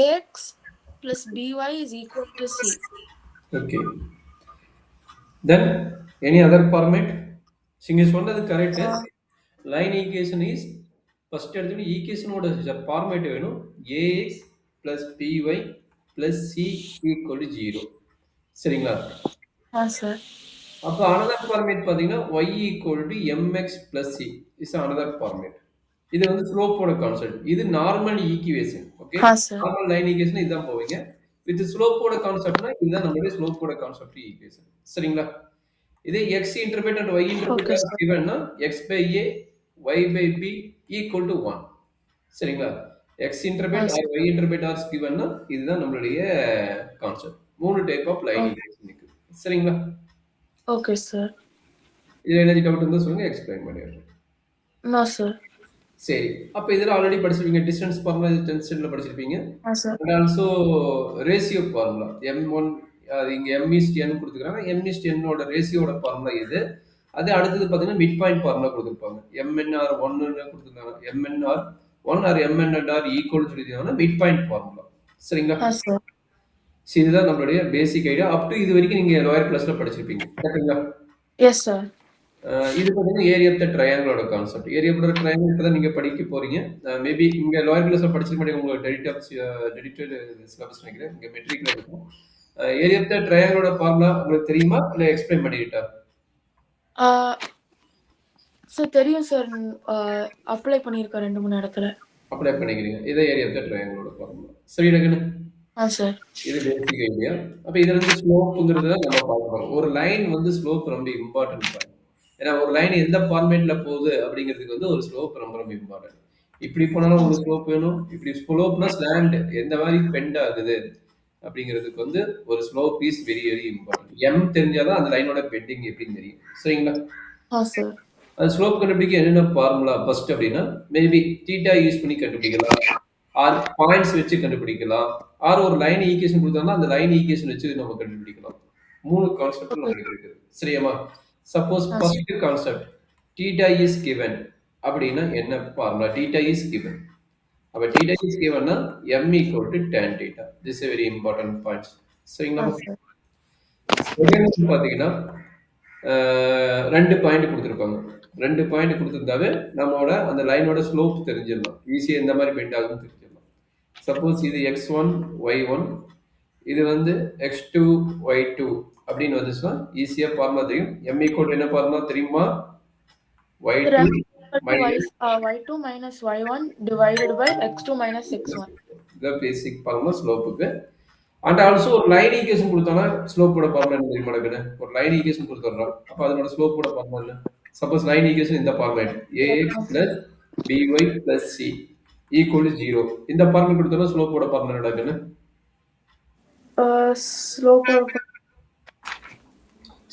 ax plus by is equal to c. Okay. Then any other format? நீங்க சொன்னது correct. Uh, line equation is first எடுத்தோடனே ஈக்குவேஷனோட format வேணும். ax plus by plus c equal to 0. சரிங்களா? sir. அப்போ another format பார்த்தீங்கன்னா y equal to mx plus c is another format. இது வந்து ஸ்லோப்போட concept. இது normal equation. Okay, Sir. Normal line equation இதுதான் போவீங்க. வித் ஸ்லோப்போட கான்செப்ட்னா இதுதான் நம்மளுடைய ஸ்லோப்போட கான்செப்ட் ஈக்குவேஷன். சரிங்களா? இதே x interpret and y interpret Okay, ஆர் sir. கிவன்னா x by a y by b equal to 1. சரிங்களா? x interpret Sir. Or y interpret or கிவன்னா இதுதான் நம்மளுடைய கான்செப்ட். மூணு டைப் ஆஃப் லைன் ஈக்குவேஷன் இருக்கு. சரிங்களா? Okay, sir. இதுல ஏதாச்சும் டவுட் இருந்தா சொல்லுங்க, எக்ஸ்பிளைன் பண்ணிடுறேன். No, sir. சரி, அப்ப இதெல்லாம் ஆல்ரெடி படிச்சிருப்பீங்க. டிஸ்டன்ஸ் ஃபார்முலா 10th ஸ்டாண்டர்ட்ல படிச்சிருப்பீங்க. Sir. And also ratio formula m1, அது இங்க m is to n கொடுத்துக்கிறாங்க. m is to n ஓட ரேஷியோட ஃபார்முலா இது. அது அடுத்தது பார்த்தீங்கன்னா மிட் பாயிண்ட் ஃபார்முலா கொடுத்துருப்பாங்க. mnr 1 கொடுத்துருக்காங்க. mnr 1 ஆர் mnr ஈக்குவல் சொல்லியிருக்காங்கன்னா மிட் பாயிண்ட் ஃபார்முலா. சரிங்களா? Sir. சரி, இதுதான் நம்மளுடைய பேசிக் ஐடியா. அப் டு இது வரைக்கும் நீங்க லோயர் கிளாஸ்ல படிச்சிருப்பீங்க. கரெக்ட்டுங்களா? Yes, sir. இது பார்த்தீங்கன்னா ஏரியா ஆஃப் த ட்ரையாங்கிளோட concept. Area of the triangle இப்போ தான் நீங்கள் படிக்க போறீங்க. மேபி இங்கே லோயர் கிளாஸில் படிச்சிருக்க மாட்டேங்க. உங்களுக்கு டெடிட்டட் சிலபஸ் நினைக்கிறேன். இங்கே மெட்ரிக்கில் இருக்கும். ஏரியா ஆஃப் த ட்ரையாங்கிளோட ஃபார்முலா உங்களுக்கு தெரியுமா, இல்லை எக்ஸ்பிளைன் பண்ணிக்கிட்டா? சார் தெரியும் சார். அப்ளை பண்ணியிருக்கேன் 2-3 இடத்துல. அப்ளை பண்ணிக்கிறீங்க. இதே ஏரியா ஆஃப் த ட்ரையாங்கிளோட ஃபார்முலா. சரி டக்குன்னு சார். இது பேசிக் ஐடியா. அப்போ இதுல இருந்து ஸ்லோப்புங்கிறது தான் நம்ம பார்க்க போறோம். ஒரு லைன் வந்து ஸ்லோப் ரொம்ப இம்பார்ட்டன்ட் பாயிண்ட். ஏன்னா ஒரு லைன் எந்த ஃபார்மேட்ல போகுது அப்படிங்கிறதுக்கு வந்து ஒரு ஸ்லோப் ரொம்ப ரொம்ப இம்பார்ட்டன்ட். இப்படி போனாலும் ஒரு ஸ்லோப் வேணும். இப்படி ஸ்லோப்னா ஸ்லாண்ட் எந்த மாதிரி பெண்ட் ஆகுது அப்படிங்கிறதுக்கு வந்து ஒரு slope is very very important. M தெரிஞ்சாதான் அந்த லைனோட பெண்டிங் எப்படின்னு தெரியும். சரிங்களா? சார். அது ஸ்லோப் கண்டுபிடிக்க என்னென்ன ஃபார்முலா ஃபர்ஸ்ட் அப்படின்னா, மேபி தீட்டா யூஸ் பண்ணி கண்டுபிடிக்கலாம், ஆர் பாயிண்ட்ஸ் வச்சு கண்டுபிடிக்கலாம், ஆர் ஒரு லைன் ஈக்குவேஷன் கொடுத்தாங்கன்னா அந்த லைன் ஈக்குவேஷன் வச்சு நம்ம கண்டுபிடிக்கலாம். மூணு கான்செப்ட் நம்மளுக்கு இருக்குது. சரியாமா? Suppose first concept theta is given அப்படின்னா என்ன ஃபார்முலா? Theta is given. அப்ப தீட்டா இஸ் கிவன்னா m equal to tan theta. This is a very important point. சரிங்களா? செகண்ட் பாத்தீங்கன்னா ரெண்டு பாயிண்ட் கொடுத்துருப்பாங்க. ரெண்டு பாயிண்ட் கொடுத்துருந்தாவே நம்மளோட அந்த லைனோட ஸ்லோப் தெரிஞ்சிடலாம். ஈஸியா இந்த மாதிரி பெண்ட் ஆகும் தெரிஞ்சிடலாம். சப்போஸ் இது x1 y1, இது வந்து x2 y2 அப்படின்னு வந்துச்சுன்னா ஈஸியா ஃபார்முலா தெரியும். m ஈக்குவல் என்ன ஃபார்முலா தெரியுமா? y2 minus y1 divided by x2 minus x1. the basic formula ஸ்லோப்புக்கு. அண்ட் ஆல்சோ ஒரு லைன் ஈக்குவேஷன் கொடுத்தோம்னா ஸ்லோப்போட ஃபார்முலா என்ன தெரியுமா நடக்குது? ஒரு லைன் ஈக்குவேஷன் கொடுத்துறோம். அப்ப அதனோட ஸ்லோப்போட ஃபார்முலா என்ன? சப்போஸ் லைன் ஈக்குவேஷன் இந்த format ax plus by plus c equal to 0. இந்த ஃபார்முலா கொடுத்தோம்னா ஸ்லோப்போட ஃபார்முலா நடக்குது.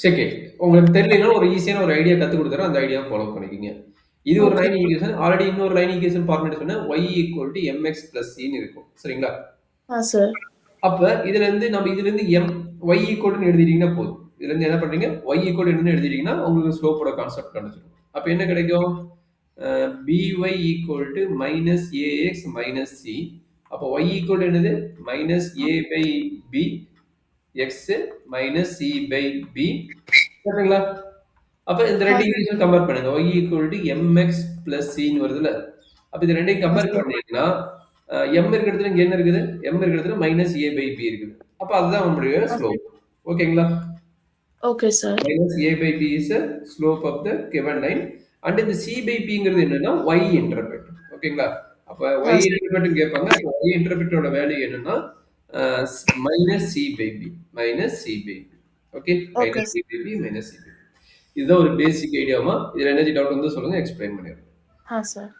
சரி, உங்களுக்கு தெரியலனா ஒரு ஈஸியான ஒரு ஐடியா கத்து கொடுத்தறேன். அந்த ஐடியா ஃபாலோ பண்ணிக்கங்க. இது ஒரு லைன் ஈக்குவேஷன். ஆல்ரெடி இன்னொரு லைன் ஈக்குவேஷன் ஃபார்மேட் சொன்னா y equal to mx plus c ன்னு இருக்கும். சரிங்களா? சார். அப்ப இதுல இருந்து நம்ம இதுல இருந்து y equal to எழுதிட்டீங்கன்னா போதும். இதுல இருந்து என்ன பண்றீங்க? y equal to என்னன்னு எழுதிட்டீங்கன்னா உங்களுக்கு ஸ்லோப்போட கான்செப்ட் கிடைச்சிடும். அப்ப என்ன கிடைக்கும்? by equal to minus ax minus c. அப்ப y equal to என்னது? minus a by b x minus c by b. சரிங்களா? அப்ப இந்த ரெண்டு ஈக்குவேஷன் கம்பேர் பண்ணுங்க. y equal to mx plus c ன்னு வருதுல. அப்ப இது ரெண்டையும் கம்பேர் பண்ணீங்கன்னா m இருக்கிற இடத்துல இங்க என்ன இருக்குது? m இருக்கிற இடத்துல minus a by b இருக்குது. அப்ப அதுதான் நம்மளுடைய ஸ்லோப். ஓகேங்களா? Okay sir. minus a by b is a slope of the given line. and இந்த c by b ங்கிறது என்னன்னா y இன்டர்செப்ட். ஓகேங்களா? அப்ப y இன்டர்செப்ட் கேட்பாங்க. y இன்டர்செப்ட்டோட வேல்யூ என்னன்னா minus c by b. minus c by b. Okay? minus c by b minus c by b. இதுதான் ஒரு பேசிக் ஐடியாமா. இதுல என்ன டவுட் வந்து சொல்லுங்க, எக்ஸ்பிளைன் பண்ணிடுறேன். சார்.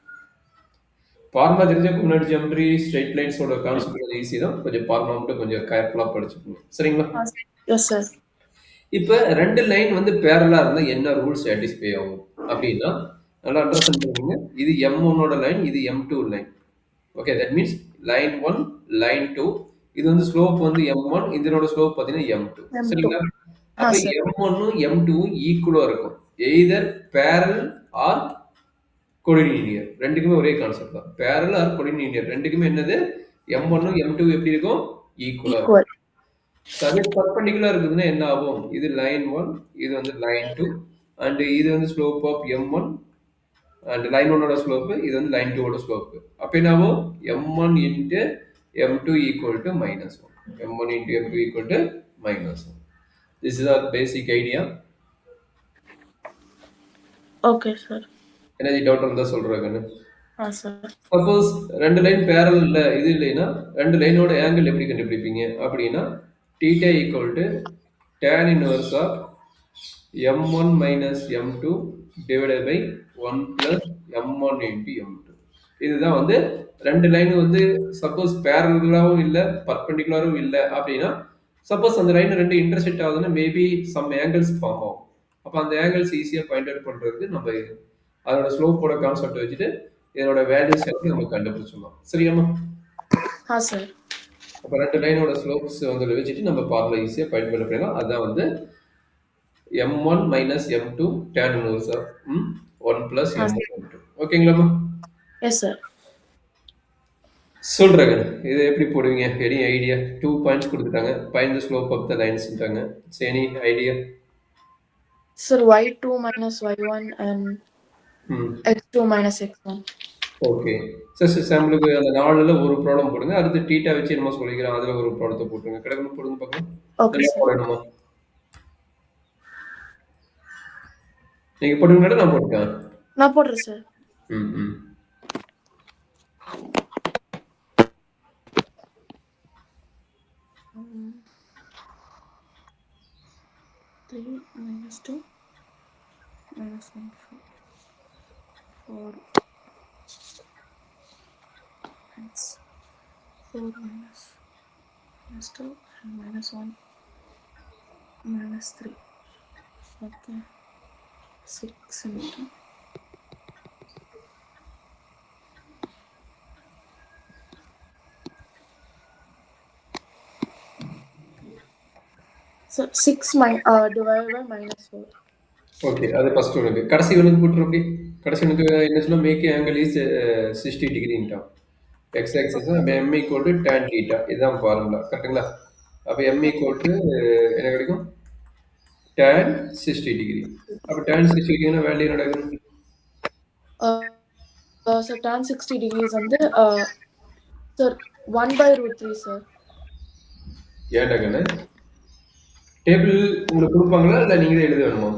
ஃபார்முலா தெரிஞ்சதுக்கு முன்னாடி ஜியோமெட்ரி ஸ்ட்ரெயிட் லைன்ஸோட கான்செப்ட் கொஞ்சம் ஈஸி தான். கொஞ்சம் ஃபார்முலா மட்டும் கொஞ்சம் கேர்ஃபுல்லா படிச்சுக்கணும். சரிங்களா? Yes sir. இப்ப ரெண்டு லைன் வந்து பேரலா இருந்தா என்ன ரூல் சாட்டிஸ்ஃபை ஆகும் அப்படின்னா, நல்லா அண்டர்ஸ்டாண்ட் பண்ணுங்க. இது m1 ஓட லைன், இது m2 line. Okay, that means line 1 line 2. இது வந்து ஸ்லோப் வந்து m1, இதனோட ஸ்லோப் பாத்தீங்கன்னா m2. சரிங்களா? அப்ப m1 m2 ஈக்குவலா இருக்கும். Either parallel R collinear. ரெண்டுக்குமே ஒரே கான்செப்ட் தான். பேரலல் ஆர் கொலினியர் ரெண்டுக்குமே என்னது? M1 M2 எப்படி இருக்கும்? ஈக்குவலா இருக்கும். ஈக்குவல். அதே பர்பெண்டிகுலர் இருக்குதுன்னா என்ன ஆகும்? இது லைன் 1, இது வந்து லைன் 2 அண்ட் இது வந்து slope of M1 and line 1 ஓட ஸ்லோப், இது வந்து லைன் 2 ஓட ஸ்லோப். அப்ப என்ன ஆகும்? M1 into M2 equal to -1. M1 into M2 equal to -1. This is our basic idea. Okay sir. எனது டவுட் இருந்தா சொல்றேன். சார். சப்போஸ் ரெண்டு லைன் பேரல்ல இது இல்லைன்னா ரெண்டு லைனோட ஆங்கிள் எப்படி கண்டுபிடிப்பீங்க அப்படின்னா θ equal to tan inverse of m1 minus m2 divided by 1 plus m1 into m2. இதுதான் வந்து ரெண்டு லைன் வந்து சப்போஸ் பேரலாவும் இல்லை பர்பெண்டிகுலரும் இல்லை அப்படின்னா சப்போஸ் அந்த லைன் ரெண்டு இன்டர்செக்ட் ஆகுதுன்னா மேபி சம் ஆங்கிள்ஸ் ஃபார்ம் ஆகும். அப்போ அந்த ஆங்கிள்ஸ் ஈஸியாக பாயிண்ட் அவுட் பண்ணுறதுக்கு நம்ம அதோட ஸ்லோப்போட கான்செப்ட் வச்சுட்டு இதனோட வேல்யூஸ் எப்படி நம்ம கண்டுபிடிச்சிடலாம். சரியாமா? சார். அப்போ ரெண்டு லைனோட ஸ்லோப்ஸ் வந்து வச்சுட்டு நம்ம பார்முலா ஈஸியாக பயன்படுத்த பண்ணிடலாம். அதுதான் வந்து m1 minus m2 tan inverse of 1 plus m1 m2. ஓகேங்களாமா? Yes sir. சொல்றேங்க. இது எப்படி போடுவீங்க? Any idea? 2 பாயிண்ட்ஸ் கொடுத்துட்டாங்க. Find the slope of the லைன்ஸ்ன்றாங்க. Any idea? Sir y2 minus y1 and x2 minus x1. Okay. Sir சாம்பிளுக்கு அந்த 4ல ஒரு ப்ராப்ளம் போடுங்க. அடுத்து தீட்டா வச்சு என்னமோ சொல்லிக்கிறேன். அதுல ஒரு ப்ராப்ளத்தை போட்டுருங்க. கிடக்குன்னு போடுங்க பார்க்கலாம். Okay sir. போடணுமா? நீங்க போடுவீங்களா நான் போட்டுட்டேன்? நான் போடுறேன் சார். ம் 3 minus 2 minus 1 4 minus 4 minus 2 and minus 1 minus 3. Okay. 6 into so 6 divided by minus 4. Okay. அது ஃபர்ஸ்ட் ஒனுக்கு. கடைசி ஒனுக்கு போட்டுரு அப்படி. கடைசி ஒனுக்கு என்ன சொன்னா மேக் ஆங்கிள் இஸ் 60 டிகிரின்ட்டான். X axis m equal to tan theta. இதுதான் ஃபார்முலா. கரெக்ட்டுங்களா? அப்ப m equal to என்ன கிடைக்கும்? tan 60 degree. அப்ப tan 60 டிகிரினா வேல்யூ என்ன கிடைக்கும்? So tan 60 degrees வந்து sir 1/√3 சார். ஏன்டா கண்ணு? டேபிள் உங்களுக்கு கொடுப்பாங்களா இல்ல நீங்களே எழுத வேணுமா?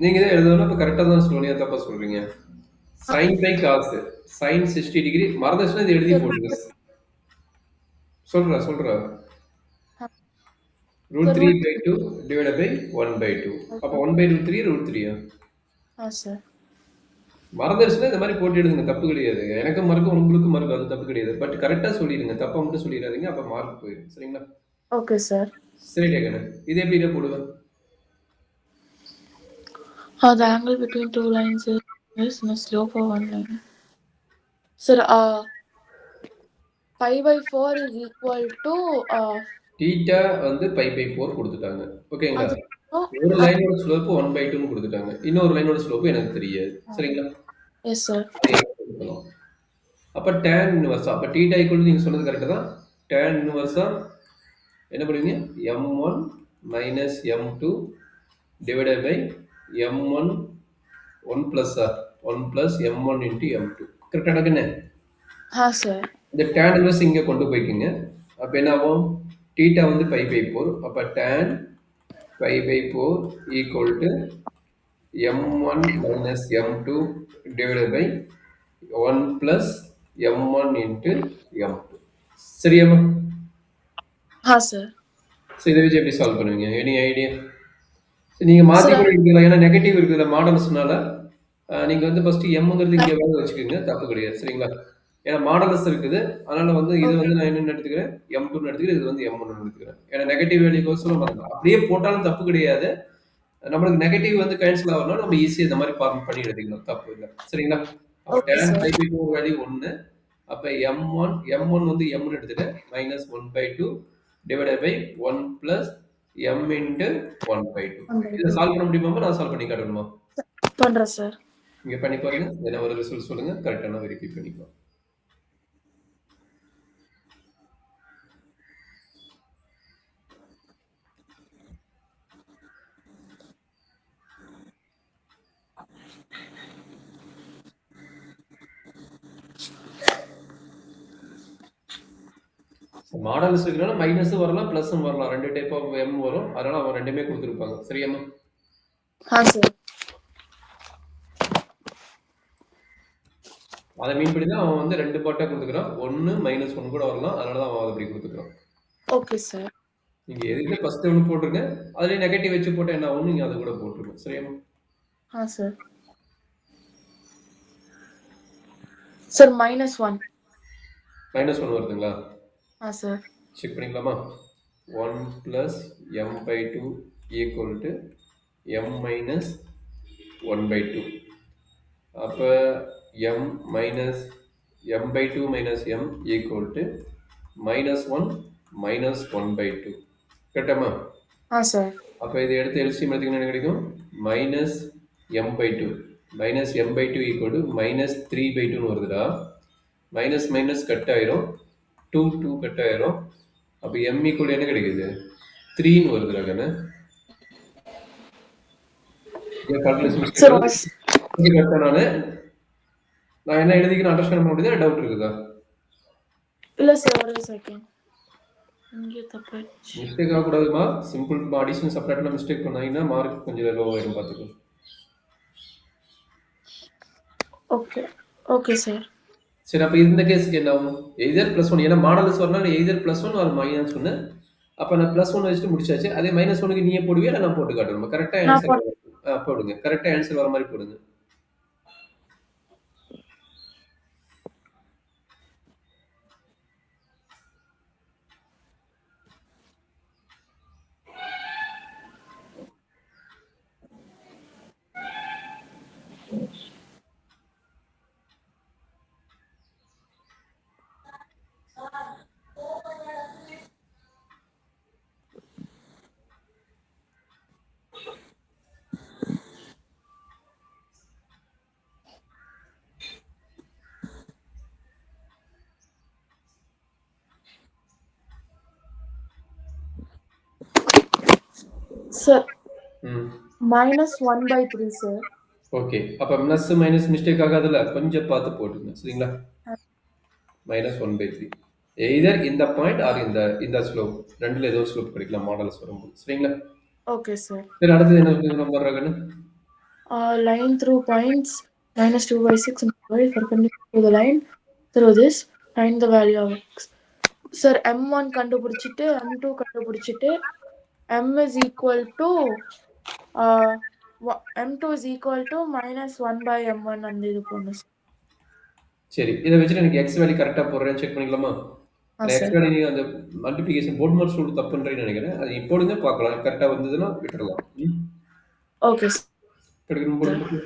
நீங்க தான் எழுதணும். அப்ப கரெக்டா தான் சொல்றீங்க. தப்பா சொல்றீங்க. sin by cos sin 60 degree மறந்துச்சுன்னா இது எழுதி போடுங்க. சொல்றா. √3/2 divided by 1/2. அப்ப 1/√3 √3 சார். மறந்துச்சுன்னா இந்த மாதிரி போட்டு எடுங்க. தப்பு கிடையாது. எனக்கும் மறக்கும் உங்களுக்கும் மறக்கும். அது தப்பு கிடையாது. பட் கரெக்டா சொல்லிடுங்க. தப்பா மட்டும் சொல்லிடாதீங்க. அப்ப மார்க் போயிடும். சரிங்களா? Okay sir. சரி டேகன. இது எப்படிடா போடுவேன்? The angle between two lines is the slope of one line. Sir, pi by 4 is equal to theta வந்து pi by 4 கொடுத்துட்டாங்க. ஓகேங்களா? ஒரு லைனோட ஸ்லோப் 1/2 னு கொடுத்துட்டாங்க. இன்னொரு லைனோட ஸ்லோப் எனக்கு தெரியாது. சரிங்களா? Yes sir. அப்ப tan இன்வெர்ஸ். அப்ப θ ஈக்குவல் நீங்க சொன்னது கரெக்ட்டா தான். tan இன்வெர்ஸ் என்ன பண்ணுவீங்க? m1 minus m2 divided by m1 1 plus 1 plus m1 into m2. கரெக்ட்டா கண்ணே? சார். இந்த tan இன்வெர்ஸ் இங்க கொண்டு போய்க்கிங்க. அப்ப என்ன ஆகும்? θ வந்து pi by 4. அப்ப tan pi by 4 equal to m1 minus m2 divided by 1 plus m1 into m2. சரியாமா? சார். சோ இதை வச்சு எப்படி சால்வ் பண்ணுவீங்க? Any idea? நீங்க மாத்தி கூட எடுக்கலாம். ஏன்னா நெகட்டிவ் இருக்குதுல மாடல்ஸ்னால நீங்க வந்து ஃபர்ஸ்ட் mங்கிறது இங்க வேலை வச்சுக்கோங்க. தப்பு கிடையாது. சரிங்களா? ஏன்னா மாடல்ஸ் இருக்குது. அதனால வந்து இது வந்து நான் என்னன்னு எடுத்துக்கிறேன்? m2 ன்னு எடுத்துக்கிறேன். இது வந்து m1 ன்னு எடுத்துக்கிறேன். ஏன்னா நெகட்டிவ் வேல்யூக்கோசரம் அப்படியே போட்டாலும் தப்பு கிடையாது. நம்மளுக்கு நெகட்டிவ் வந்து கேன்சல் ஆகறனால நம்ம ஈஸியா இந்த மாதிரி ஃபார்ம் பண்ணி எடுத்துக்கலாம். தப்பு இல்ல. சரிங்களா? அப்ப tan pi by 2 வேல்யூ 1. அப்ப m1 வந்து m ன்னு எடுத்துட்டு -1/2 divided by 1 plus m into 1/2. இத சால்வ் பண்ண முடியுமா? நான் சால்வ் பண்ணி காட்டணுமா? பண்றேன் சார். இங்க பண்ணி பாருங்க. என்ன ஒரு ரிசல்ட் சொல்லுங்க. கரெக்டான வெரிஃபை பண்ணிக்கலாம். மாடல் லிஸ்ட் இருக்கனால மைனஸும் வரலாம், பிளஸும் வரலாம். 2 டைப் ஆஃப் எம் வரும். அதனால அவங்க 2மே குடுத்துருப்பாங்க. சரியாம்மா? சார். அத மீன் பண்ணி தான் அவன் வந்து 2 பார்ட்டா குடுத்துக்கிறான். 1 -1 கூட வரலாம். அதனால தான் அவன் அப்படி குடுத்துக்கிறான். Okay sir. நீங்க எதுக்கு ஃபர்ஸ்ட் ஒண்ணு போட்டுருங்க. அதுலயே நெகட்டிவ் வச்சு போட்டா என்ன ஆகும்னு நீங்க அத கூட போட்டுருங்க. சரியாம்மா? சார். சார் -1. -1 வருதுங்களா? சார். செக் பண்ணிக்கலாமா? 1 + m/2 = m-1/2. அப்ப m minus m/2 minus m equal to -1 -1/2. கரெக்டாம்மா? Sir. அப்ப இதை எடுத்து எல்சிஎம் எடுத்தீங்கன்னா என்ன கிடைக்கும்? -m/2. -m/2 equal to -3/2ன்னு வருதுடா. மைனஸ் மைனஸ் கட் ஆயிரும். 2 2 கட் ஆயிரும். அப்ப m equal என்ன கிடைக்குது? 3ன்னு வருதுடா கண்ணு. இங்க கால்குலேஷன் மிஸ்டேக் சார் வருது. இங்க கரெக்டா நான் என்ன எழுதிக்கிறேன் அண்டர்ஸ்டாண்ட் பண்ண முடியுதா? டவுட் இருக்குதா? இல்ல சார், ஒரு செகண்ட். இங்கே தப்பாச்சு. மிஸ்டேக் ஆகக்கூடாதுமா. சிம்பிள் அடிஷன் சப்ராக்ட்ல மிஸ்டேக் பண்ணாங்கன்னா மார்க் கொஞ்சம் லோ ஆயிரும் பார்த்துக்கோ. Okay okay sir. சரி, அப்ப இந்த கேஸுக்கு என்ன ஆகும்? எய்தர் +1. ஏன்னா மாடல்ஸ் வரனால எய்தர் +1 ஆர் -1. அப்ப நான் +1 வச்சுட்டு முடிச்சாச்சு. அதே -1க்கு நீயே போடுவியா இல்ல நான் போட்டு காட்டணுமா? கரெக்டா நான் ஆன்சர் போடுங்க. கரெக்டா ஆன்சர் வர மாதிரி போடுங்க. சார் ம். -1/3 சார். ஓகே. அப்ப பிளஸ் மைனஸ் மிஸ்டேக் ஆகாதுல்ல? கொஞ்சம் பார்த்து போட்டுங்க. சரிங்களா? -1/3. எய்தர் இந்த பாயிண்ட் ஆர் இந்த ஸ்லோப். ரெண்டுல ஏதோ ஸ்லோப் கிடைக்கலாம் மாடல்ஸ் வரும்போது. சரிங்களா? Okay sir. சரி, அடுத்தது என்ன நம்பர் கண்ணு? Line through points -2/6 y perpendicular to the line through this, find the value of x. Sir m1 கண்டுபிடிச்சிட்டு m2 கண்டுபிடிச்சிட்டு m is equal to m2 is equal to -1/m1 அந்த இது போடணும் சார். சரி, இதை வச்சுட்டு எனக்கு எக்ஸ் வேல்யூ கரெக்டா போடுறேன்னு செக் பண்ணிக்கலாமா? X sir. வேல்யூ நீங்க அந்த மல்டிபிகேஷன் போர்ட் மார்க்ஸ் ரூல் தப்புன்றீங்கன்னு நினைக்கிறேன். அது இப்போ போடுங்க பார்க்கலாம். கரெக்டா வந்ததுன்னா விட்டுறலாம். Okay sir. கிடைக்கணும் போடுங்க.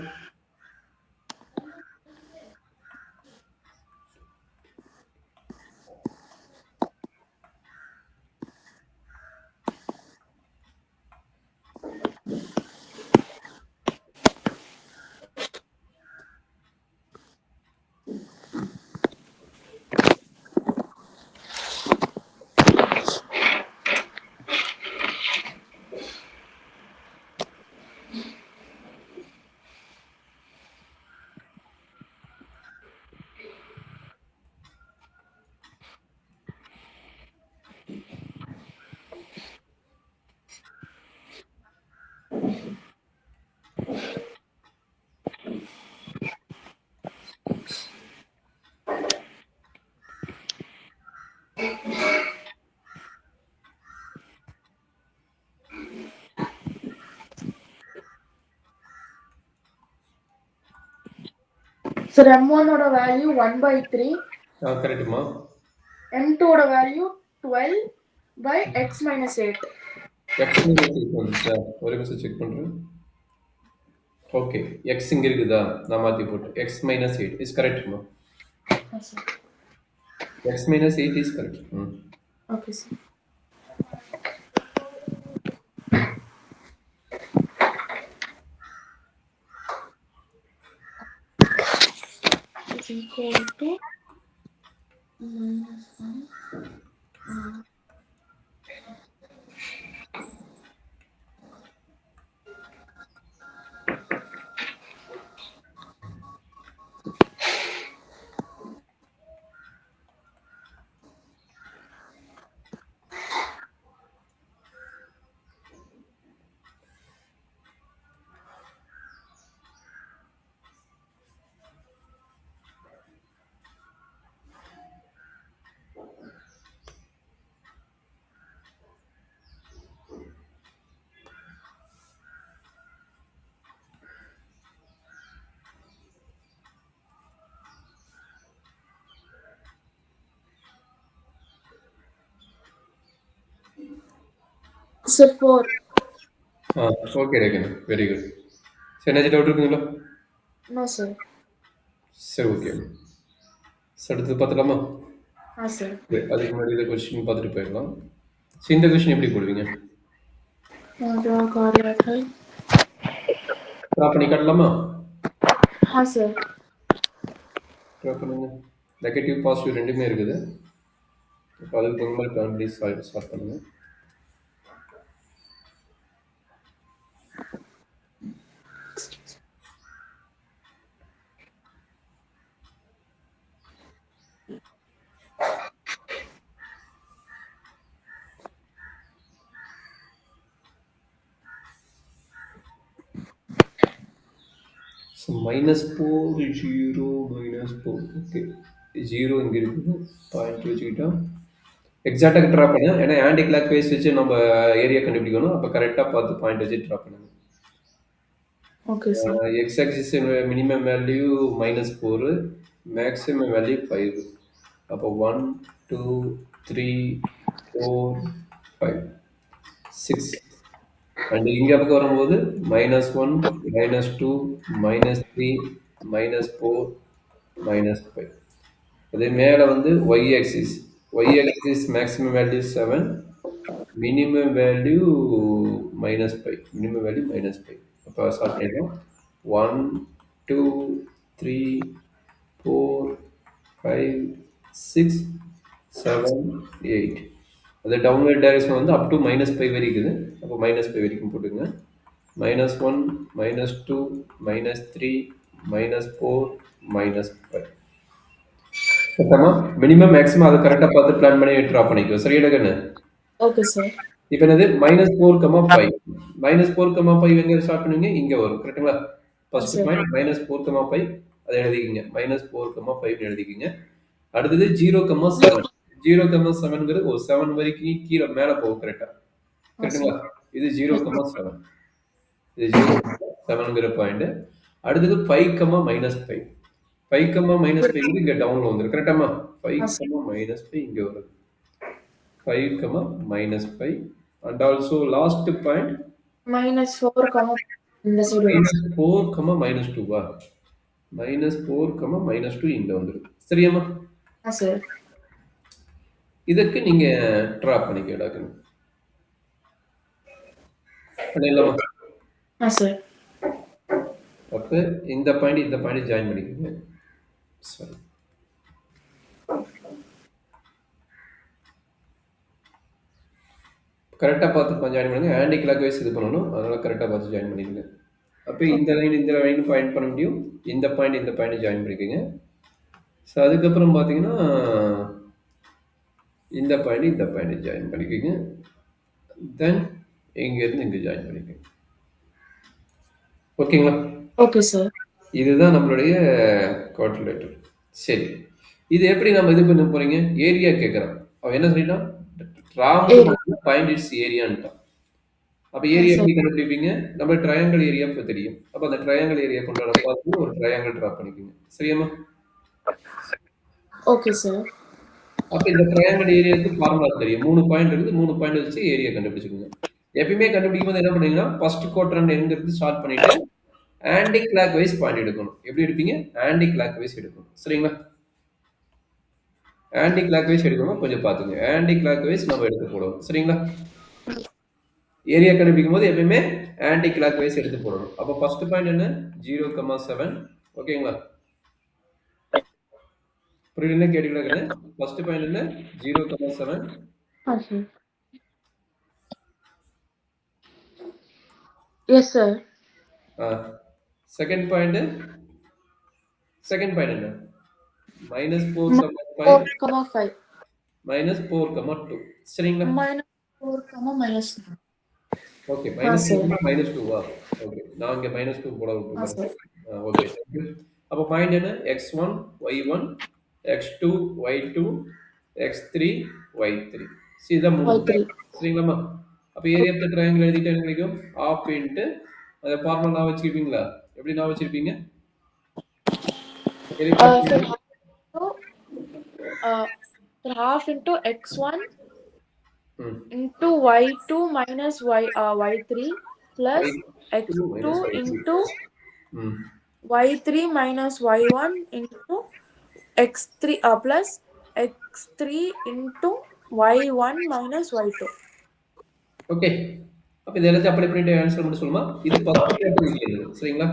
சார் m1 ஓட வேல்யூ 1/3. கரெக்ட்டுமா. m2 ஓட வேல்யூ 12/x - 8. எக்ஸ் வந்துச்சா? ஒரு நிமிஷம் செக் பண்றேன். ஓகே, எக்ஸ் இங்க இருக்குதா? நான் மாத்தி போட்டு எக்ஸ் -8 இஸ் கரெக்ட்மா. X -8 is correct. Okay sir. equal to minus 1. Sir, 4. Okay ரேகன், வெரி குட். சரி, என்ன டவுட் இருக்குங்களா? No, sir. சரி, ஓகே. அடுத்தது பார்த்துலாமா? Sir. அதுக்கு முன்னாடி இந்த கொஸ்டின் பார்த்துட்டு போயிடலாம். சரி, இந்த கொஸ்டின் எப்படி போடுவீங்க? ட்ரா பண்ணி காட்டலாமா? Sir. ட்ரா பண்ணுங்க. நெகட்டிவ் பாசிட்டிவ் ரெண்டுமே இருக்குது. இப்போ அதுக்கு தகுந்த மாதிரி கால்குலேட் ஸ்டார்ட் பண்ணுங்க. So -4 0 -4 okay. 0 இங்கே இருக்குது. பாயிண்ட் வச்சுக்கிட்டோம். எக்ஸாக்டாக ட்ரா பண்ணு. ஏன்னா ஆன்டி கிளாக் வைஸ் வச்சு நம்ம ஏரியா கண்டுபிடிக்கணும். அப்போ கரெக்டாக பார்த்து பாயிண்ட் வச்சு ட்ரா பண்ணுங்க. Okay, sir. X axis minimum value -4, maximum value 5. அப்போ 1 2 3 4 5 6. அண்ட் இங்கே பக்கம் வரும்போது -1 -2 -3 -4 -5. அதே மேலே வந்து Y axis maximum value 7, minimum value -5. Minimum value -5. அப்போ ஸ்டார்ட் பண்ணிடலாம். 1 2 3 4 5 6 7 8. அது டவுன்வர்ட் டைரக்ஷன் வந்து அப் டு -5 வரைக்கும் இருக்குது. அப்போ -5 வரைக்கும் போட்டுங்க. -1 -2 -3 -4 -5. கரெக்டாமா? மினிமம் மேக்ஸிமம் அதை கரெக்டாக பார்த்து பிளான் பண்ணி ட்ரா பண்ணிக்கோ. சரியா கண்ணு? Okay, sir. இப்போ என்னது -4, 5. -4, 5 எங்கே ஸ்டார்ட் பண்ணுவீங்க? இங்கே வரும். கரெக்டுங்களா? First Sir. பாயிண்ட் -4, 5 அதை எழுதிக்கிங்க. -4, 5 எழுதிக்கிங்க. அடுத்தது 0, 7 ஒரு 7 வரைக்கும் கீழே மேலே போகும். கரெக்டாக? கரெக்டுங்களா? இது 0, 7. இது 0, 7 பாயிண்ட். அடுத்தது 5, -5. 5, -5 இங்கே டவுன்ல வந்துடும். கரெக்டாமா? 5, -5 இங்கே வருது. 5, -5 and also last point -4, இந்த சைடு வரும். -4, -2 வா? -4, -2 இங்க வந்துடும். சரியாமா? sir. இதற்கு நீங்க ட்ரா பண்ணிக்கணும். பண்ணிடலாமா? sir. அப்ப இந்த பாயிண்ட் ஜாயின் பண்ணிக்கோங்க. சரி. கரெக்டாக பார்த்து ஜாயின் பண்ணுங்க. ஆன்டி கிளாக் வைஸ் இது பண்ணணும். அதனால கரெக்டாக பார்த்து ஜாயின் பண்ணிக்கோங்க. அப்போ இந்த லைன் பாயிண்ட் பண்ண முடியும். இந்த பாயிண்ட் ஜாயின் பண்ணிக்கோங்க. ஸோ அதுக்கப்புறம் பார்த்தீங்கன்னா இந்த பாயிண்ட் ஜாயின் பண்ணிக்கோங்க. தென் இங்கேருந்து இங்கே ஜாயின் பண்ணிக்கோங்க. ஓகேங்களா? Okay sir. இதுதான் நம்மளுடைய குவாட்ரிலேட்டர். சரி, இது எப்படி நம்ம இது பண்ண போறீங்க? ஏரியா கேட்குறான். அவன் என்ன சொல்லிட்டான்? பாயிண்ட் இட்ஸ் ஏரியான்ட்டான். அப்போ ஏரியா எப்படி கண்டுபிடிப்பீங்க? நம்ம ட்ரையாங்கிள் ஏரியா இப்போ தெரியும். அப்போ அந்த ட்ரையாங்கிள் ஏரியா கொண்டாட பார்த்து ஒரு ட்ரையாங்கிள் ட்ரா பண்ணிக்கோங்க. சரியாமா? Okay sir. அப்போ இந்த ட்ரையாங்கிள் ஏரியாவுக்கு ஃபார்முலா தெரியும். 3 பாயிண்ட் இருக்குது. 3 பாயிண்ட் வச்சு ஏரியா கண்டுபிடிச்சுக்கோங்க. எப்பயுமே கண்டுபிடிக்கும் போது என்ன பண்ணுவீங்கன்னா ஃபர்ஸ்ட் குவாட்ரண்ட் எங்கிறது ஸ்டார்ட் பண்ணிட்டு ஆன்டி கிளாக் வைஸ் பாயிண்ட் எடுக்கணும். எப்படி எடுப்பீங்க? ஆன்டி கிளாக் வைஸ் எடுக்கணும். சரிங்களா? ஆன்டி கிளாக் வைஸ் எடுக்கணும். கொஞ்சம் பார்த்துங்க. ஆன்டி கிளாக் வைஸ் நம்ம எடுத்து போடணும். சரிங்களா? ஏரியா கண்டுபிடிக்கும் போது எப்பயுமே ஆன்டி கிளாக் வைஸ் எடுத்து போடணும். அப்போ ஃபர்ஸ்ட் பாயிண்ட் என்ன? 0, 7. ஓகேங்களா? புரியலன்னா கேட்டுக்கிட்டு ஃபர்ஸ்ட் பாயிண்ட் என்ன 0,7 हाँ sir yes sir second point என்ன -4,5 -4,5 -4,2 சரிங்களா? -4, ஓகே. हाँ -4 सर -2வா? ஓகே. நான் இங்க -2 போட हाँ விட்டுருக்கேன். Sir okay. Thank you. அப்ப பாயிண்ட் என்ன? X1, Y1, X2, Y2, X3, Y3. இதான் 3 Y3 பாயிண்ட். சரிங்களாம்மா? அப்ப ஏரியா ஆஃப் த ட்ரையாங்கிள் எழுதிட்டா என்ன கிடைக்கும்? ½ இன்ட்டு அந்த ஃபார்முலா ஞாபகம் வச்சிருப்பீங்களா? எப்படி ஞாபகம் வச்சிருப்பீங்க? Area of the sir triangle तो half into x1 ம். into y2 minus y3 plus Y2 x2 - Y3. into ம். y3 minus y1 into x3 plus x3 into y1 minus y2. Okay. அப்ப இது எல்லாத்தையும் அப்ளை பண்ணிட்டு ஆன்சர் மட்டும் சொல்லுமா? இது ஃபர்ஸ்ட் பார்ட் ரீஜியன் இது. சரிங்களா?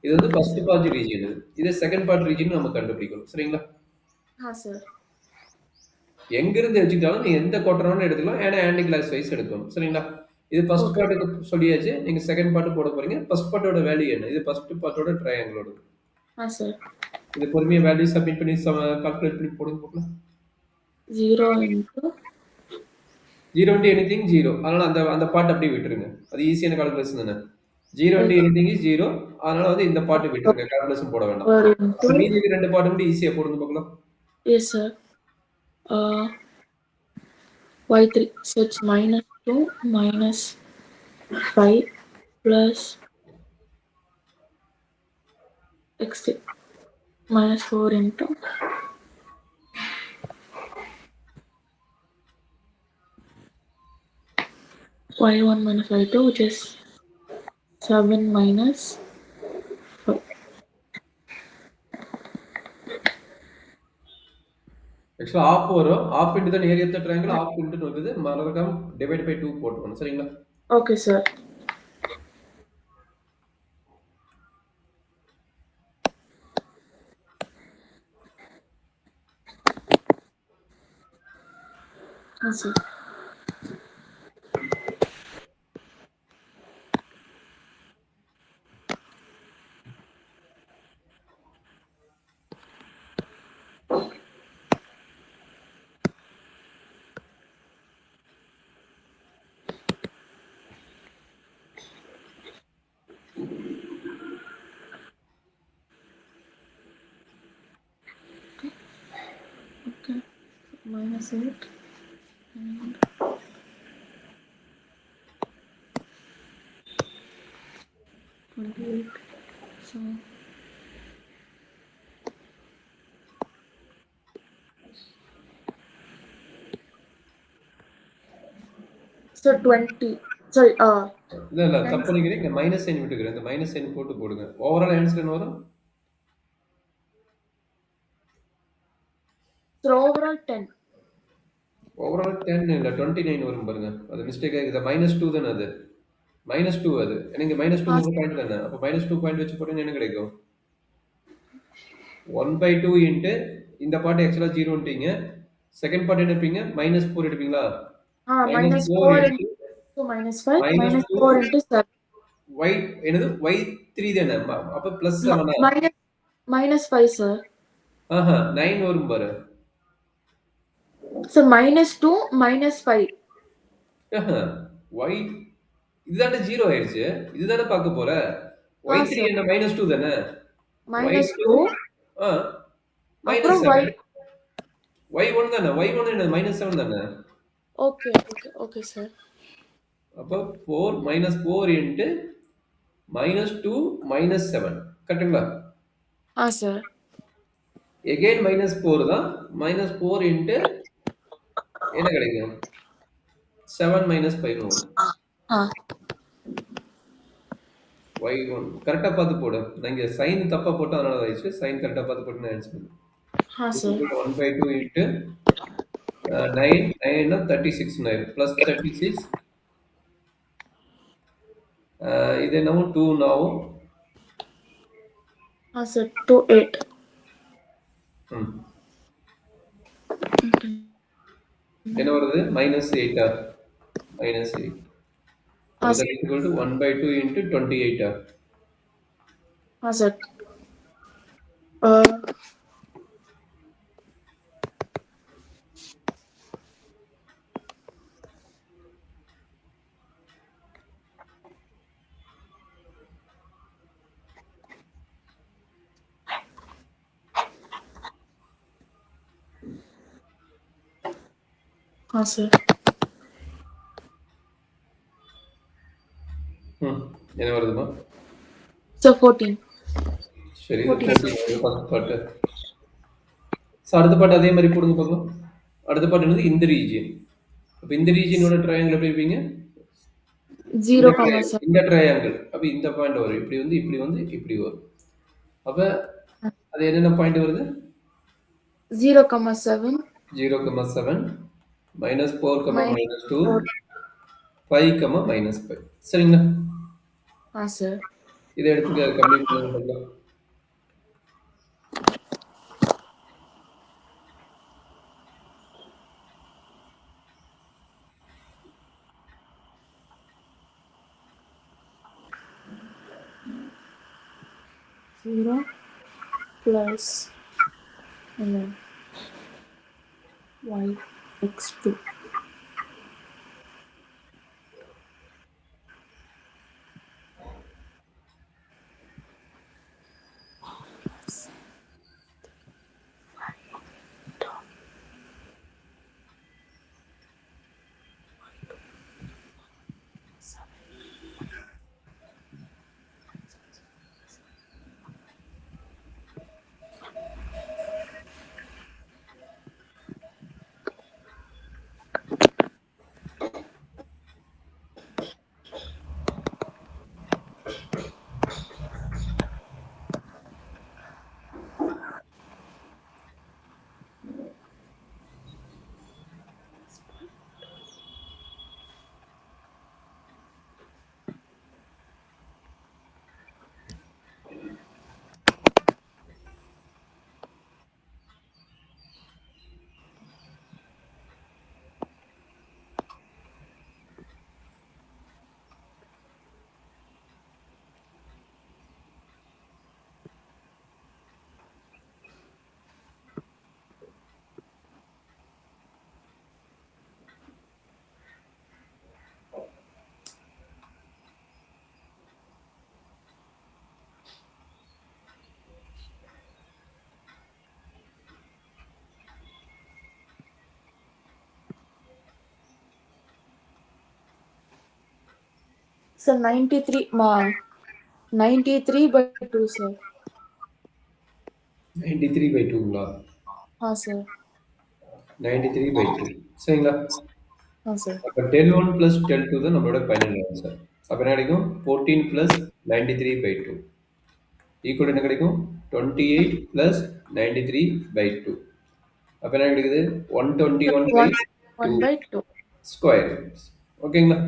இது வந்து ஃபர்ஸ்ட் பார்ட் ரீஜியன் இது. இது செகண்ட் பார்ட் ரீஜியன் நம்ம கண்டுபிடிக்கணும். சரிங்களா? हाँ सर எங்கிருந்து எடுத்துக்கிட்டாலும் நீங்க எந்த குவாட்ரண்ட் எடுத்துக்கலாம். ஏன்னா ஆன்டி கிளாஸ் வைஸ் எடுக்கணும். சரிங்களா? இது ஃபர்ஸ்ட் ओके பார்ட்டுக்கு சொல்லியாச்சு. நீங்க செகண்ட் பார்ட் போட போறீங்க. ஃபர்ஸ்ட் பார்ட்டோட வேல்யூ என்ன? இது ஃபர்ஸ்ட் பார்ட்டோட ட்ரையாங்கிளோட. हाँ सर இது பொறுமையா வேல்யூ சப்மிட் பண்ணி கால்குலேட் பண்ணி போடுங்க பார்க்கலாம். 0 into 0 இன்டு எனிதிங் 0. அதனால அந்த அந்த பார்ட் அப்படியே விட்டுருங்க. அது ஈஸியான கால்குலேஷன் தானே. 0 இன்டு எனிதிங் இஸ் 0. அதனால வந்து இந்த பார்ட் விட்டுருங்க. கால்குலேஷன் போட வேண்டாம். 4 அப்ப into மீதி ரெண்டு பார்ட் மட்டும் ஈஸியா போடுங்க பார்க்கலாம். yes sir y3 so it's -2 -5 plus x3 -4 into y1 minus y2 which is 7 minus 5. ஆக்சுவலா ஆப் வரும். ஆப் இன்டு தான் area of the triangle half இன்டுன்னு இருக்குது. மறக்காம டிவைட் பை 2 போட்டுக்கணும். சரிங்களா? Okay sir yes sir okay -8 and 28 so so 20 sorry இல்ல இல்ல தப்பு பண்ணிக்கிறேன். இங்க மைனஸ் சைன் விட்டுக்கிறேன். இந்த மைனஸ் சைன் போட்டு போடுங்க. ஓவரால் ஆன்சர் என்ன வரும்? so overall 10 ஓவரால் 10 இல்ல 29 வரும் பாருங்க. அது மிஸ்டேக் ஆகுது. -2 தானே அது. -2 அது. நீங்க -2 हाँ பாயிண்ட் தானே. அப்ப -2 பாயிண்ட் வச்சு போட்டீங்கன்னா என்ன கிடைக்கும்? 1/2 இன்ட்டு இந்த பார்ட் ஆக்சுவலா 0ன்ட்டீங்க. செகண்ட் பார்ட் என்ன எடுப்பீங்க? -4 எடுப்பீங்களா? हाँ -4 -4 இன்ட்டு into -5 -2 -4 into 7 y என்னது? y3 தானே. அப்ப +7ஆ? -5 sir 9 வரும் பாரு. so -2 -5 y இதுதானே 0 ஆயிடுச்சு. இதுதானே பார்க்க போற. हाँ y3 sir என்ன -2 தானே. y2 -2 ஆ அப்புறம் -7 y1 தானே. y1 என்ன -7 தானே. okay okay okay sir அப்ப 4 இன்ட்டு -2 -7 கரெக்ட்டுங்களா? हाँ sir எகைன் -4 தான். -4 இன்ட்டு என்ன கிடைக்கும்? 7 -5 வரும். हाँ y1 கரெக்ட்டா பார்த்து போடு. நான் இங்க சைன் தப்பா போட்டேன் அதனால ஆயிடுச்சு. சைன் கரெக்ட்டா பார்த்து போட்டு நான் ஆன்சர் பண்ணேன். हाँ sir 1/2 இன்ட்டு 9 9 36 9 plus 36 இது என்னவோ 2 நாவும் हाँ sir 2 8 ம் என்ன வருது? -8 -8. அப்ப sir. that is equal to 1/2 into 28. Sir. Uh, sir. என்ன வருதுமா? Sir, 14. சரி, இது 14, sir. 14 first part. ஸோ அடுத்த பார்ட் அதே மாதிரி போடுங்க பார்க்கலாம். அடுத்த பார்ட் என்னது? இந்த ரீஜியன். அப்ப இந்த ரீஜியனோட ட்ரையாங்கிள் எப்படி இருப்பீங்க? 0, sir. இந்த ட்ரையாங்கிள். அப்ப இந்த பாயிண்ட் வரும். இப்படி வந்து இப்படி வந்து இப்படி வரும். அப்ப அது என்னென்ன பாயிண்ட் வருது? 0, 7. 0,7 -4, -2 4. 5, -5. சரிங்களா? Sir. இதை எடுத்து கம்ப்ளீட் பண்ணுங்க பார்க்கலாம். Zero plus and then y x2. Sir, 93 by 2, sir. 93/2ங்களா? Sir. 93/2. சரிங்களா? Sir. அப்ப 10(1 + 10(2) தான் நம்மளோட ஃபைனல் ஆன்சர். அப்ப என்ன கிடைக்கும்? 14 + 93/2 ஈக்குவல் என்ன கிடைக்கும்? 28 + 93/2. அப்ப என்ன கிடைக்குது? 121/2 1 by 2. ஸ்கொயர். ஓகேங்களா?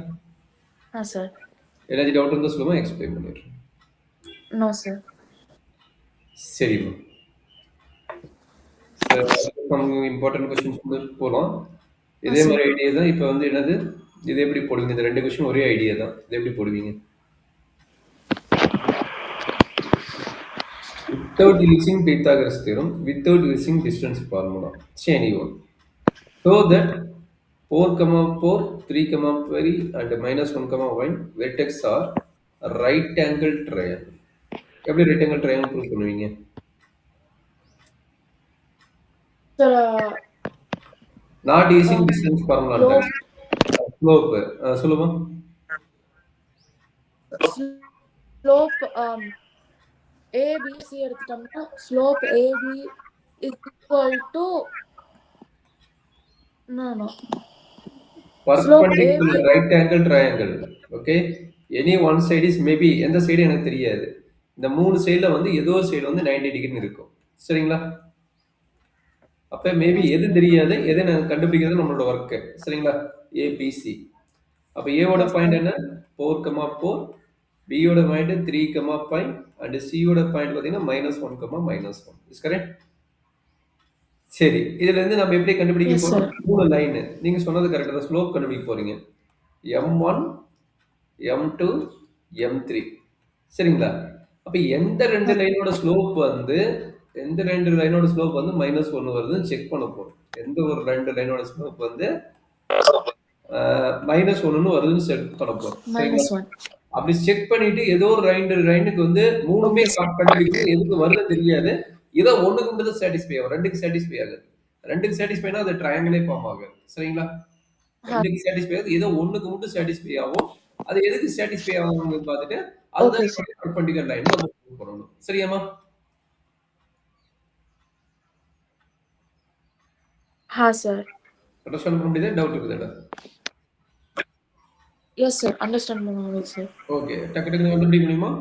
Sir. ஏதாச்சும் டவுட் இருந்தா சொல்லுங்க, எக்ஸ்பிளைன் பண்ணிடுறேன். No, sir. சரிம்மா. சார், சம் இம்பார்ட்டன்ட் கொஸ்டின்ஸ் போலாம். இதே sir. மாதிரி ஐடியா தான். இப்ப வந்து என்னது? இது எப்படி போடுவீங்க? இந்த 2 கொஸ்டின் ஒரே ஐடியா தான். இது எப்படி போடுவீங்க? Without using Pythagoras theorem, without using distance formula. See anyone. So that 4, 4, 3, 3 and -1, 1 vertex are right angle triangle. எப்படி right angle triangle prove பண்ணுவீங்க? Sir, Not using distance formula. Slope. சொல்லுமா? slope ABC எடுத்துட்டோம்னா slope AB is equal to no. Perpendicular right angle triangle. Okay. Any one side is maybe எந்த side எனக்கு தெரியாது. இந்த மூணு சைடுல வந்து ஏதோ ஒரு சைடு வந்து 90 டிகிரி இருக்கும். சரிங்களா? அப்ப மேபி எது தெரியாது, எதை நான் கண்டுபிடிக்கிறது நம்மளோட ஒர்க். சரிங்களா? ABC. அப்ப A ஓட பாயிண்ட் என்ன? 4, 4. B ஓட பாயிண்ட் 3, 5 and C ஓட பாயிண்ட் பாத்தீங்கன்னா -1, -1. Is correct? சரி. இதுலருந்து நம்ம எப்படி கண்டுபிடிக்க எஸ் போறோம்? சார். 3 லைனு. நீங்க சொன்னது கரெக்ட் தான். ஸ்லோப் கண்டுபிடிக்க போறீங்க. M1, M2, M3. சரிங்களா? அப்ப எந்த 2 லைனோட ஸ்லோப் வந்து -1 வருதுன்னு செக் பண்ண போறோம். எந்த ஒரு 2 லைனோட ஸ்லோப் வந்து -1ன்னு வருதுன்னு செக் பண்ண போறோம். சரிங்களா? -1. அப்படி செக் பண்ணிட்டு ஏதோ ஒரு 2 லைனுக்கு வந்து 3மே ஓகே சார். கண்டுபிடிக்கணும். எதுக்கு வருதுன்னு தெரியாது. ஏதோ ஒண்ணுக்கு மட்டும் தான் சாட்டிஸ்ஃபை ஆகும். 2க்கு சாட்டிஸ்ஃபை ஆகாது. 2க்கு சாட்டிஸ்ஃபைனா அது ட்ரையாங்கிளே ஃபார்ம் ஆகாது. சரிங்களா? ஆ 2க்கு சாட்டிஸ்ஃபை ஆகுது. ஏதோ ஒண்ணுக்கு மட்டும் சாட்டிஸ்ஃபை ஆகும். அது எதுக்கு சாட்டிஸ்ஃபை ஆகும்னு பார்த்துட்டு, அதுதான் ஓகே சார். நம்மளுடைய பெர்பெண்டிகுலர் லைன்னு நம்ம ப்ரூவ் பண்ணணும். சரியாம்மா? ஹா சார். அண்டர்ஸ்டாண்ட் பண்ண முடியுதா? டவுட் இருக்குதா? Yes sir. அண்டர்ஸ்டாண்ட் பண்ண முடியுது சார். ஓகே. டக்கு டக்குன்னு கண்டுபிடிக்க முடியுமா?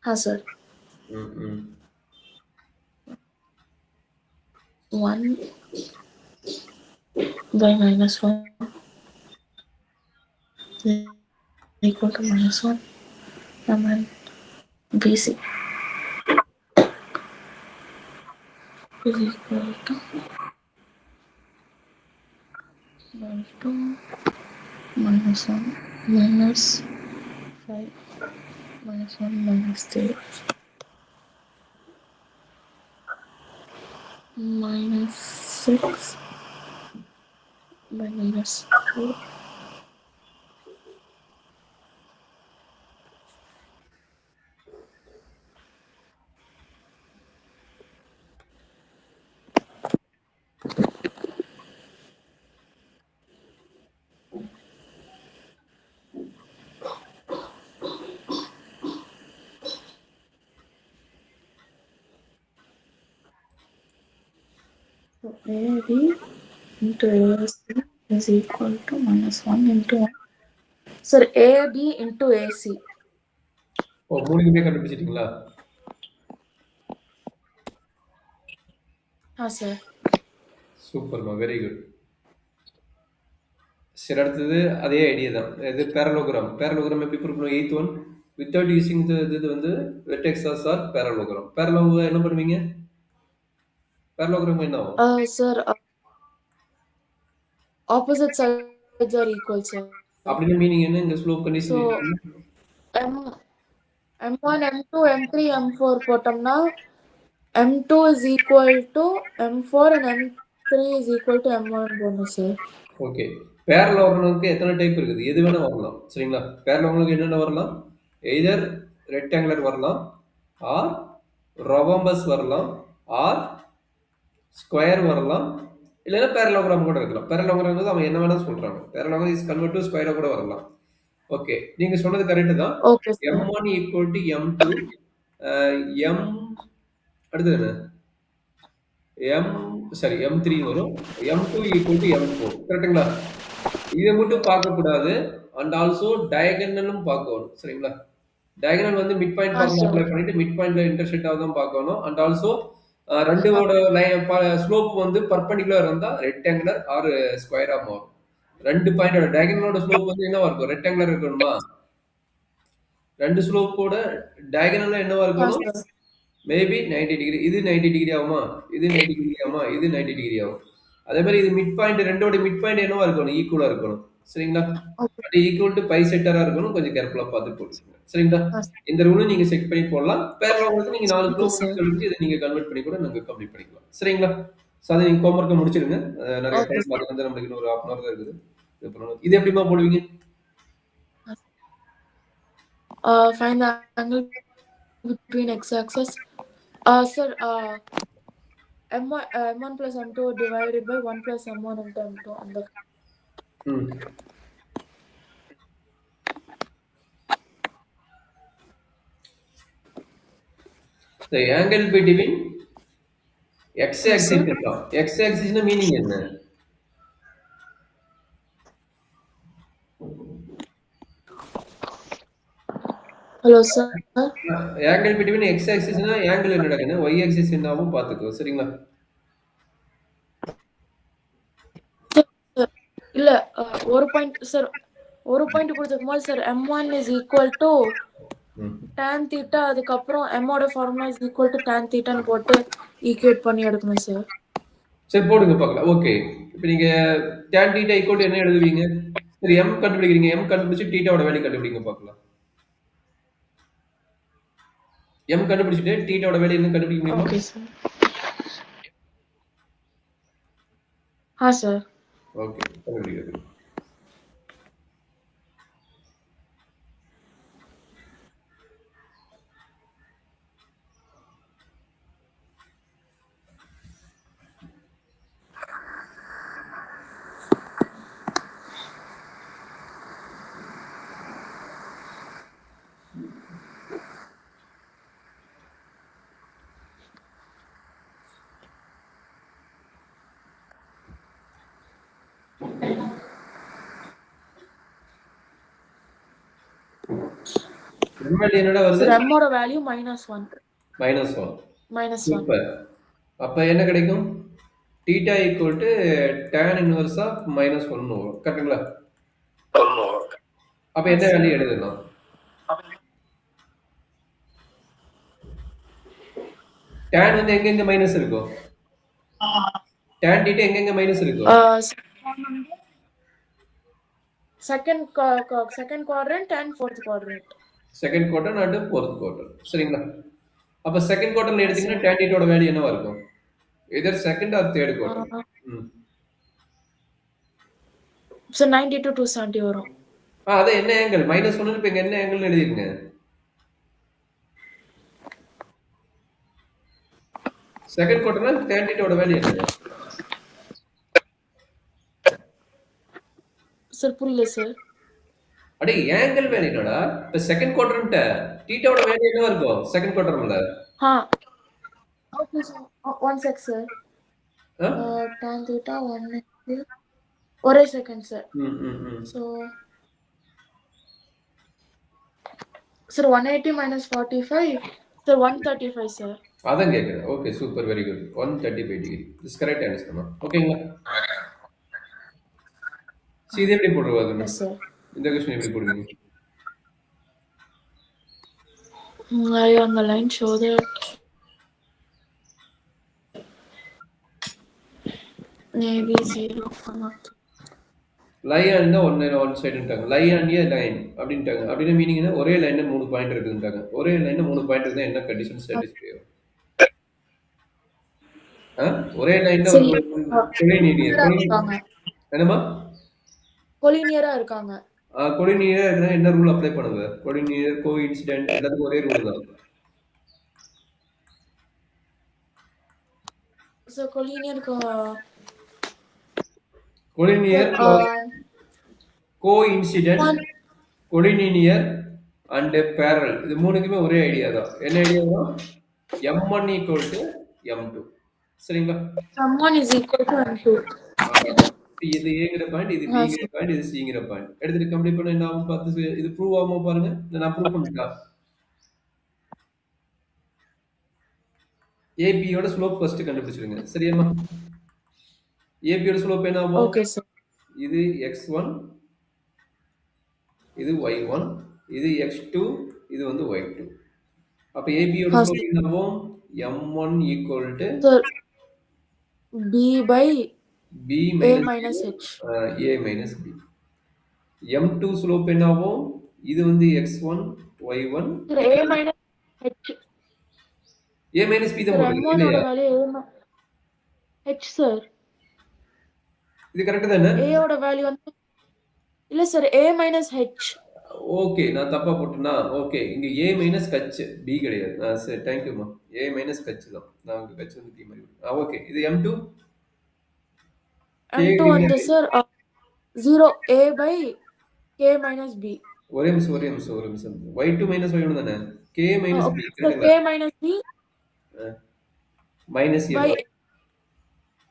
ஹா சார். ம், ம். 1 by -1 equal to -1 and then BC is equal to -2 -1 -5 -1 -3 -6 by -4 so AB into AC is equal to -1 into 1. Sir, AB into AC. ஓ 3க்குமே கண்டுபிடிச்சிட்டீங்களா? Sir. சூப்பர்மா. Very good. சரி அடுத்தது அதே ஐடியா தான். இது பேரலோகிராம். பேரலோகிராம் எப்படி ப்ரூவ் பண்ணுவோம்? 8th ஒன் வித்தவுட் யூசிங் இது வந்து வெர்டெக்ஸஸ் ஆர் பேரலோகிராம். பேரலோகிராம் என்ன பண்ணுவீங்க? பேரலோகிராம் என்ன ஆகும்? Sir, opposite sides are equal, sir. அப்படின்னு மீனிங் என்ன? இந்த slope So, condition M M1, M2, M3, M4 போட்டோம்னா M2 is equal to M4 and M3 is equal to M1 போடணும் சார். ஓகே. பேரலோகிராமுக்கு எத்தனை டைப் இருக்குது? எது வேணா வரலாம். சரிங்களா? பேரலோகிராமுக்கு என்னென்ன வரலாம்? எய்தர் ரெக்டாங்குலர் வரலாம், ஆர் ரொம்பஸ் வரலாம், ஆர் ஸ்கொயர் வரலாம். இல்லைன்னா பேரலோகிராம் கூட இருக்கலாம். பேரலோகிராம் அவன் என்ன வேணா சொல்றாங்க. பேரலோகிராம் இஸ் கன்வெர்ட் டு ஸ்கொயரா கூட வரலாம். ஓகே. நீங்க சொன்னது கரெக்ட் தான். Okay, sir. M1 equal to M2 M அடுத்தது என்ன? M சாரி M3 வரும். M2 equal to M4 கரெக்ட்டுங்களா? இத மட்டும் பார்க்கக்கூடாது. அண்ட் ஆல்சோ டயகனலும் பார்க்கணும். சரிங்களா? டயகனல் வந்து mid point formula Sir. Apply பண்ணிட்டு மிட் பாயிண்ட்ல இன்டர்செக்ட் ஆகுதான் பார்க்கணும். அண்ட் ஆல்சோ 2ஓட ஸ்லோப் வந்து பெர்பெண்டிகுலர் இருந்தா ரெக்டாங்குலர் ஆர் ஸ்கொயரா மாறும். 2 பாயிண்டோட டயகனலோட ஸ்லோப் வந்து என்னவா இருக்கும்? ரெக்டாங்குலர் இருக்கணுமா? 2 ஸ்லோப்போட டயகனலும் என்னவா இருக்கணும்? Sir. Maybe 90 degree. இது 90 டிகிரி ஆகுமா? இது 90 டிகிரி ஆகுமா? இது 90 டிகிரி ஆகும். அதே மாதிரி இது மிட் பாயிண்ட் 2ஓட மிட் பாயிண்ட் என்னவா இருக்கணும்? ஈக்குவலா இருக்கணும். சரிங்களா? Okay. அது ஈக்குவல் டு பை செட்டரா இருக்கணும். கொஞ்சம் கேர்ஃபுல்லா பார்த்து போட்டுக்கோங்க. சரிங்களா? Sir. இந்த ரூலும் நீங்க செக் பண்ணி போடலாம். பேரலோகிராமுக்கு நீங்க 4 Okay, ஸ்லோப் sir. சொல்லிட்டு இத நீங்க கன்வெர்ட் பண்ணி கூட நீங்க கம்ப்ளீட் பண்ணிக்கலாம். சரிங்களா? சோ அத நீங்க ஹோம்வொர்க்க முடிச்சிடுங்க. நிறைய Okay, டைம் sir. அது வந்து நமக்கு இன்னும் ஒரு 1/2 அன் ஹவர் தான் இருக்குது. இது பண்ணணும். இது எப்படிமா போடுவீங்க? Find the angle between x-axis. Sir, M1 plus M2 divided by 1 plus M1 into M2 and the ம். The angle between x Yes, axis sir. இருக்கா? x axis னா மீனிங் என்ன? Hello, sir. Angle between x ஆக்சிஸ்னா angle என்னடா கண்ணு Y axis என்னாவும் பார்த்துக்கோ சரிங்களா Sir, இல்ல ஒரு பாயிண்ட் சார் ஒரு பாயிண்ட் கொடுத்துருக்கும் போது sir M1 is equal to ம். tan theta அதுக்கப்புறம் m ஓட formula is equal to tan thetaன்னு போட்டு ஈக்குவேட் பண்ணி எடுக்கணும் சார். சரி போடுங்க பார்க்கலாம். ஓகே. இப்ப நீங்க tan தீட்டா ஈக்குவல் டு என்ன எழுதுவீங்க? சரி m கண்டுபிடிக்கிறீங்க. m கண்டுபிடிச்சு தீட்டாவோட வேல்யூ கண்டுபிடிங்க பார்க்கலாம். m கண்டுபிடிச்சுட்டு தீட்டாவோட வேல்யூ என்ன கண்டுபிடிக்க முடியுமா? Okay sir. சார். ஓகே. கண்டுபிடிக்கிறது. m வேல்யூ என்னடா வருது? சார் m ஓட வேல்யூ -1. -1. -1. சூப்பர். அப்ப என்ன கிடைக்கும்? Theta equal to tan inverse of -1 வரும். கரெக்ட்டுங்களா? அப்ப என்ன வேல்யூ எழுதலாம்? tan வந்து எங்கெங்க மைனஸ் இருக்கும்? tan தீட்டா எங்கெங்க மைனஸ் இருக்கும்? Second quadrant and fourth quadrant. Second quarter and fourth quarter. சரிங்களா? அப்ப செகண்ட் குவார்டர்ல எடுத்தீங்கன்னா tan தீட்டாவோட வேல்யூ என்னவா இருக்கும்? எதர் செகண்ட் ஆர் தேர்ட் குவார்டர். ம். ஸோ 90 to 270 வரும். அதான் என்ன ஆங்கிள்? -1 இப்ப இங்க என்ன ஆங்கிள்னு எழுதிருங்க. செகண்ட் குவார்டர்னா tan தீட்டாவோட வேல்யூ என்னங்க? சார் புரியல சார். அடே ஆங்கிள் வேல்யூ என்னடா? இப்ப செகண்ட் குவார்டர்ன்ட்ட தீட்டாவோட வேல்யூ என்னவா இருக்கும்? செகண்ட் குவார்டர்ல. Okay sir. One check sir. ஆ? tan theta 1 ஒரே செகண்ட் சார். ம், ம், ம். So sir 180 -45 sir 135 sir. அதான் கேட்குறேன். Okay super very good. 135 degree. This correct ஆன்சர்மா. ஓகேங்களா? சரி இது எப்படி போடுறது? Yes sir. இந்த கொஸ்டின் எப்படி போடுவீங்க? I on the line show that maybe 0 or not. Lie on தான் ஒன் சைடுன்ட்டாங்க. லை ஆன் ஏ லைன் அப்படின்ட்டாங்க. அப்படின்னு மீனிங் என்ன? ஒரே லைன்ல 3 பாயிண்ட் இருக்குன்ட்டாங்க. ஒரே லைன்ல 3 பாயிண்ட் இருந்தா என்ன கண்டிஷன் சாட்டிஸ்ஃபை ஆகும்? ஒரே லைன்ல சரி, கொலினியர். இருக்காங்க. என்னமா? கொலினியரா இருக்காங்க. கொலினியரா இருக்குன்னா என்ன ரூல் அப்ளை பண்ணுங்க? கொலினியர், கோ இன்சிடென்ட் எல்லாத்துக்கும் ஒரே ரூல் தான். ஸோ கொலினியருக்கு collinear, coincident, collinear and parallel இது மூணுக்குமே ஒரே ஐடியா தான். என்ன ஐடியா தான்? m1 equal to m2. சரிங்களா? m1 is equal to m2. இது ஏங்கிற பாயிண்ட், இது பிங்கிற பாயிண்ட், இது சிங்கிற பாயிண்ட். எடுத்துட்டு கம்ப்ளீட் பண்ண என்ன ஆகும் பார்த்து இது ப்ரூவ் ஆகுமா பாருங்க. நான் ப்ரூவ் பண்ணிட்டா ஏபியோட ஸ்லோப் ஃபர்ஸ்ட் கண்டுபிடிச்சிருங்க. சரியாமா? ஏபியோட ஸ்லோப் என்ன ஆகும்? Okay sir. இது x1, இது y1, இது x2, இது வந்து y2. அப்ப ஏபியோட ஸ்லோப் என்ன ஆகும்? m1 equal to b by b a minus h. a minus b. m2 slope என்ன ஆகும்? இது வந்து x1, y1. a minus h. a minus b தான் போடுறீங்க இல்லையா? h sir. இது கரெக்ட் தானே? a ஓட வேல்யூ வந்து இல்ல sir a minus h. Okay நான் தப்பா போட்டேனா? ஓகே இங்க a minus h b கிடையாது. சரி थैंक यू மா. a minus h தான். நான் உங்க h வந்து b மாதிரி. ஓகே இது m2 m2 வந்து sir 0 a by k minus b. ஒரே நிமிஷம். y2 minus y1 தானே? k minus b k minus b minus a by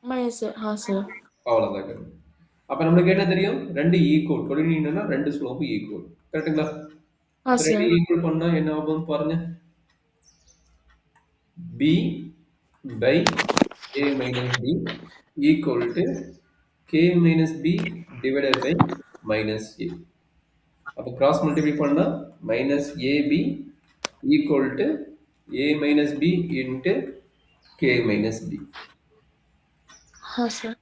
minus sir. அவ்வளவுதான். அப்ப நமக்கு என்ன தெரியும்? ரெண்டு ஈக்குவல். கொலினியர்னா ரெண்டு ஸ்லோப் ஈக்குவல். கரெக்ட்டுங்களா? ரெண்டு ஈக்குவல் பண்ணா என்ன ஆகும் பாருங்க. b by a minus b equal to k minus b divided by minus a. அப்ப கிராஸ் மல்டிப்ளை பண்ணா minus ab equal to a minus b into k minus b. sir.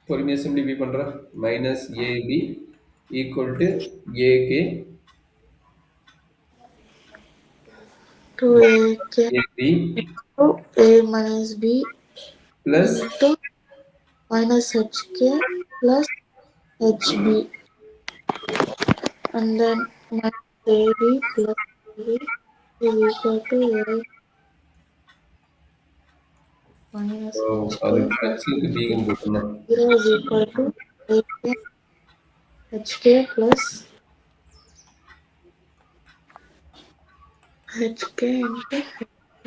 பொறுமையா simplify பண்றேன். Minus ab equal to ak 2ak ab into a minus b plus into minus hk plus hb, and then minus ab plus ab is equal to a minus hk அது plus கட்சிக்கு பீகம் போட்டுருந்தோம். 0 is equal to ak hk plus hk into hb,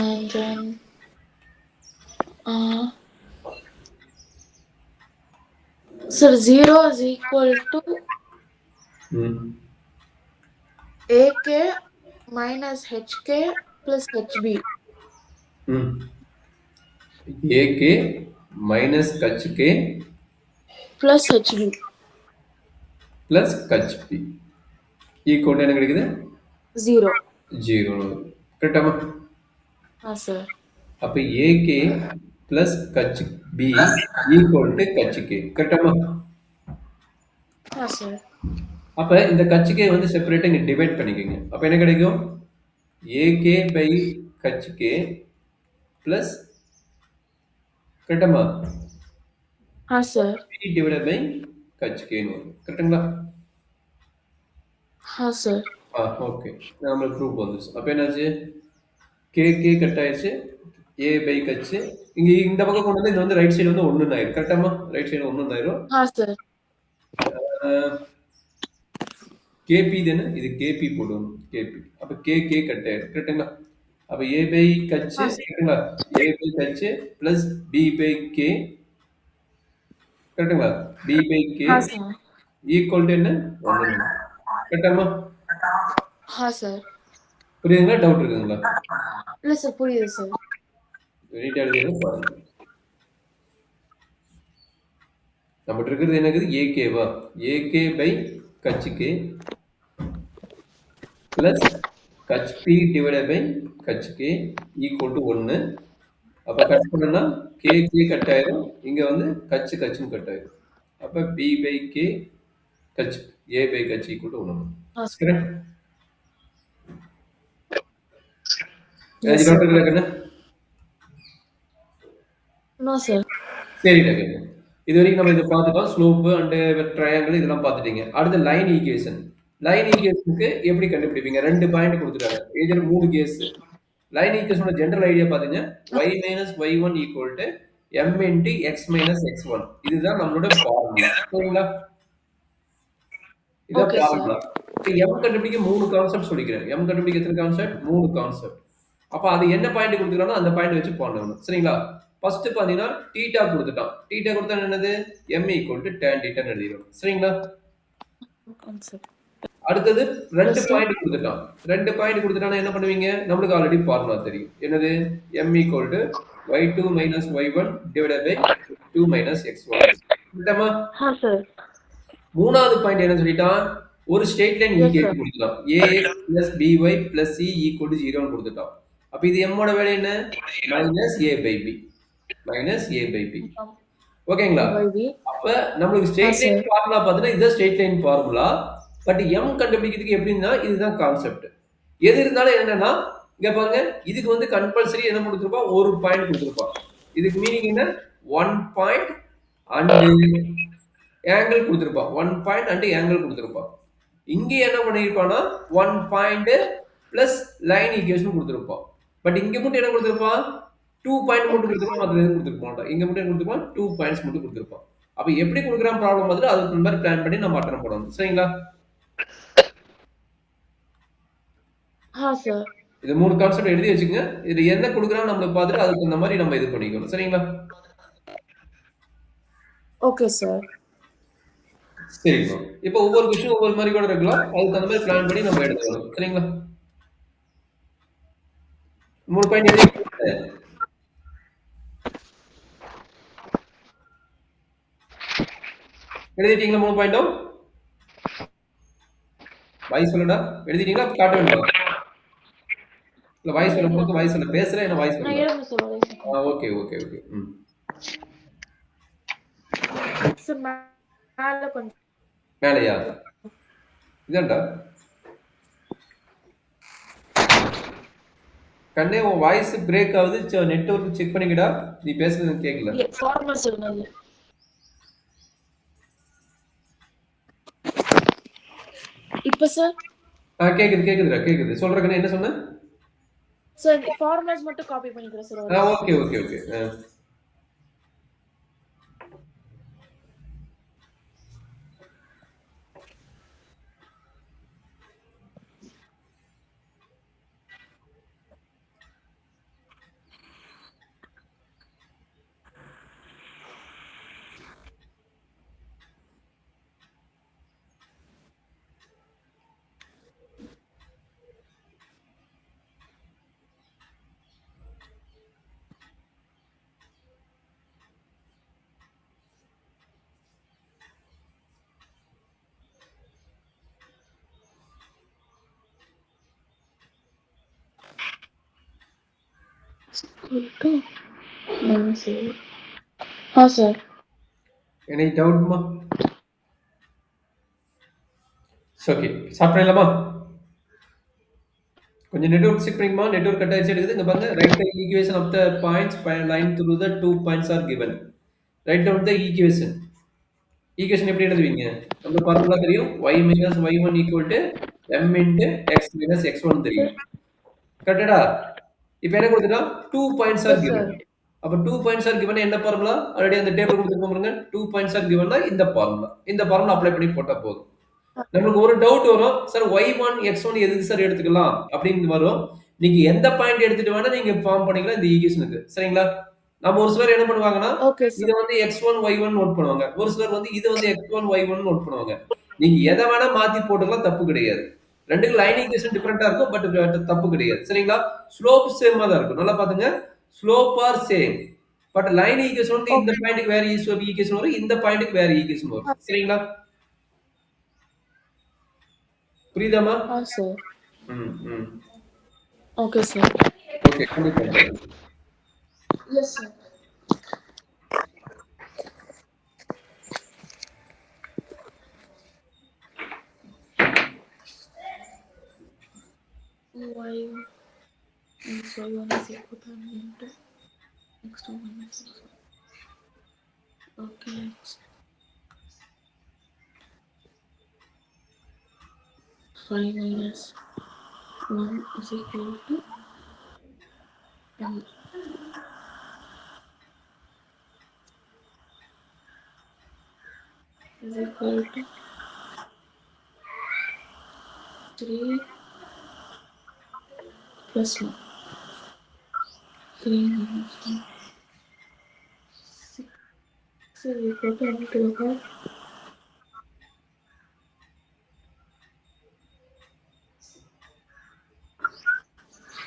and then sir 0 is equal to ம். ak minus hk plus hb. ம். ak minus kck plus hb. plus kp equal to என்ன கிடைக்குது? 0. 0. கரெக்டாமா? Sir. அப்ப ak plus kb equal to kck. கரெக்டாமா? Sir. அப்ப இந்த கட்சிக்கை வந்து செப்பரேட்டா இங்க divide பண்ணிக்கோங்க. அப்ப என்ன கிடைக்கும்? ak by kck plus கரெக்டாமா? Sir. b divided by kck ன்னு வரும். கரெக்ட்டுங்களா? Sir. ஓகே. நம்மளுக்கு ப்ரூஃப் வந்துருச்சு. அப்ப என்னாச்சு? kk கட் ஆயிடுச்சு. a by கட்சி இங்க இந்த பக்கம் கொண்டு வந்து இது வந்து ரைட் சைடு வந்து 1 ஆயிரும். கரெக்டாமா? ரைட் சைடு 1 ஆயிரும். Sir. kp தானே? இது kp போடுவோம். kp. அப்ப kk கட் ஆயிரும். கரெக்ட்டுங்களா? அப்ப a by கட்சி கரெக்ட்டுங்களா? a by கட்சி பிளஸ் b by k கரெக்ட்டுங்களா? b by k Sir. Equal to என்ன? 1. கரெக்டாமா? Sir. புரியுதுங்களா? டவுட் இருக்குங்களா? இல்ல சார், புரியுது சார். நீட்டா எழுதிருங்க பாருங்க. நம்மகிட்ட இருக்கிறது என்னது? ஏகேவா? ஏகே பை கட்சிக்கு பிளஸ் கட்ச் பி டிவைடட் பை கட்சிக்கு ஈக்குவல் டு 1. அப்ப கட் பண்ணனா கே கே கட் ஆயிரும். இங்க வந்து கட்சி கட்சின்னு கட் ஆயிரும். அப்ப பி பை கே கட்ச் ஏ பை கட்சி equal to 1. Correct? Yes, doubt sir. இருக்குல்ல கண்ணு? No, sir. சரி டக்கு. இது வரைக்கும் நம்ம இதை பார்த்துட்டோம். ஸ்லோப்பு அண்ட் ட்ரையாங்கிள் இதெல்லாம் பார்த்துட்டீங்க. அடுத்து லைன் ஈக்குவேஷன். லைன் ஈக்குவேஷனுக்கு எப்படி கண்டுபிடிப்பீங்க? 2 பாயிண்ட் கொடுத்துட்டாங்க. ஏஜர் 3 கேஸ். லைன் ஈக்குவேஷனோட ஜெனரல் ஐடியா பாத்தீங்க. y minus y1 equal to m into x minus x1. இதுதான் நம்மளோட ஃபார்முலா. சரிங்களா? இதான் Okay, sir. ஃபார்முலா. இப்போ m கண்டுபிடிக்க 3 கான்செப்ட் சொல்லிக்கிறேன். m கண்டுபிடிக்க எத்தனை கான்செப்ட்? 3 கான்செப்ட். அப்ப அது என்ன பாயிண்ட் கொடுத்துக்கிறானோ அந்த பாயிண்ட் வச்சு பண்ணணும். சரிங்களா? ஃபர்ஸ்ட் பாத்தீங்கன்னா தீட்டா கொடுத்துட்டான். தீட்டா கொடுத்தா என்னது? m equal to tan θ எழுதிரும். சரிங்களா? Concept. அடுத்தது 2 Yes, sir. பாயிண்ட் கொடுத்துட்டான். 2 பாயிண்ட் கொடுத்துட்டானா என்ன பண்ணுவீங்க? நம்மளுக்கு ஆல்ரெடி ஃபார்முலா தெரியும். என்னது? m equal to y2 minus y1 divided by 2 minus x1. கரெக்டாமா? Sir. மூணாவது பாயிண்ட் என்ன சொல்லிட்டான்? ஒரு straight line Yes, equation sir. கொடுத்துட்டான். ax plus by plus c equal to 0 ன்னு கொடுத்துட்டான். அப்ப இது m ஓட வேல்யூ என்ன? minus a by b. minus a by b. ஓகேங்களா? By அப்ப நம்மளுக்கு ஸ்ட்ரெயிட் sir. லைன் ஃபார்முலா பார்த்தீங்கன்னா இதுதான் straight line formula. But m கண்டுபிடிக்கிறதுக்கு எப்படின்னா இதுதான் கான்செப்ட். எது இருந்தாலும் என்னன்னா இங்க பாருங்க இதுக்கு வந்து கம்பல்சரி என்ன கொடுத்திருப்பான்? ஒரு பாயிண்ட் கொடுத்திருப்பான். இதுக்கு மீனிங் என்ன? 1 பாயிண்ட் அண்ட் ஆங்கிள் கொடுத்திருப்பான். 1 பாயிண்ட் அண்ட் ஆங்கிள் கொடுத்திருப்பான். இங்க என்ன பண்ணிருப்பானா 1 பாயிண்ட் பிளஸ் லைன் ஈக்குவேஷன் கொடுத்திருப்பான். பட் இங்க மட்டும் என்ன கொடுத்திருப்பான்? 2 பாயிண்ட் மட்டும் கொடுத்திருப்பான். மத்த எதுவும் கொடுத்திருக்க மாட்டான். இங்க மட்டும் என்ன கொடுத்திருப்பான்? 2 பாயிண்ட்ஸ் மட்டும் கொடுத்திருப்பான். அப்ப எப்படி கொடுக்குறான் ப்ராப்ளம் மாதிரி அதுக்கு இந்த மாதிரி பிளான் பண்ணி நம்ம அட்டெண்ட் பண்ணணும். சரிங்களா? Sir. இது 3 கான்செப்ட் எழுதி வச்சுக்கங்க. இது என்ன கொடுக்குறான்னு நம்மளுக்கு பார்த்துட்டு அதுக்கு இந்த மாதிரி நம்ம இது பண்ணிக்கணும். சரிங்களா? Okay, sir. சரிங்க. இப்போ ஒவ்வொரு விஷயம் ஒவ்வொரு மாதிரி கூட இருக்கலாம். அதுக்கு அந்த மாதிரி பிளான் பண்ணி நம்ம எடுத்துக்கணும். சரிங்களா? 3 பாயிண்ட் எழுதி எழுதிட்டீங்களா 3 பாயிண்டும்? வாய் சொல்லடா. எழுதிட்டீங்களா? காட்ட வேண்டுமா? இல்ல வாய் சொல்ல இல்ல போது வாய் சொல்ல. பேசுறேன் என்ன வாய் நான் சொல்லல. எழுத சொல்றேன். Okay, okay, okay. ம். சார் மேல கொஞ்சம் மேலயா? இதான்டா. கண்ணே உன் வாய்ஸ் பிரேக் ஆகுது. நெட்வொர்க் செக் பண்ணிக்கடா. நீ பேசுறது எனக்கு கேட்கல. ஃபார்மல் சொன்னது. இப்ப சார் கேக்குது, கேக்குதுடா, கேக்குது. சொல்ற கண்ணே என்ன சொன்ன? சார் ஃபார்மல்ஸ் மட்டும் காப்பி பண்ணிக்கிறேன் சார் ஒரு ஓகே, நிமிஷம். Okay, okay. சார் எனி டவுட்மா? ஓகே. சாப்பிடலாமா? கொஞ்சம் நெட்வொர்க் செக் பண்ணிக்கமா. நெட்வொர்க் கட் ஆயிடுச்சு எடுக்குது. இங்க பாருங்க. Write the equation of the points line through the 2 points are given. Write down the equation. Equation எப்படி எழுதுவீங்க? நம்ம ஃபார்முலா தெரியும். y minus y1 equal to m into x minus x1 தெரியும். கரெக்ட்டா? இப்ப என்ன குடுத்துட்டான்? 2 points are is given. Sir. அப்ப 2 பாயிண்ட்ஸ் ஆர் கிவன் என்ன ஃபார்முலா? ஆல்ரெடி அந்த டேபிள் குடுத்துருக்கோம் பாருங்க. 2 பாயிண்ட்ஸ் ஆர் கிவன்னா இந்த ஃபார்முலா. இந்த ஃபார்முலா அப்ளை பண்ணி போட்டா போதும். நம்மளுக்கு ஒரு டவுட் வரும். சார் y1, x1 எதுக்கு சார் எடுத்துக்கலாம்? அப்படின்னு வரும். நீங்க எந்த பாயிண்ட் எடுத்துட்டு வேணா நீங்க ஃபார்ம் பண்ணிக்கலாம் இந்த ஈக்குவேஷனுக்கு. சரிங்களா? நம்ம ஒரு சிலர் என்ன பண்ணுவாங்கன்னா, ஓகே இத சார். வந்து x1, y1 நோட் பண்ணுவாங்க. ஒரு சிலர் வந்து இத வந்து x1, y1 நோட் பண்ணுவாங்க. நீங்க எத வேணா மாத்தி போட்டுக்கலாம் தப்பு கிடையாது. 2க்கும் லைன் ஈக்குவேஷன் டிஃபரெண்டா இருக்கும். பட் தப்பு கிடையாது. சரிங்களா? ஸ்லோப் சேமா தான் இருக்கும். நல்லா பாத்துங்க. Slope R same. But line equation வந்து இந்த ஓகே. பாயிண்ட்க்கு வேற ஈக்குவேஷன் வரும். இந்த பாயிண்ட்க்கு வேற ஈக்குவேஷன் வரும். சரிங்களா? புரியுதாமா? சார். ம், ம். Okay sir. ஓகே. கண்டிப்பா. Yes sir. y minus y1 is equal to m into x2 minus x1. Okay. 5 minus 1 is equal to m is equal to 3 plus 1. 3 minus 1. 6 is equal to m to the power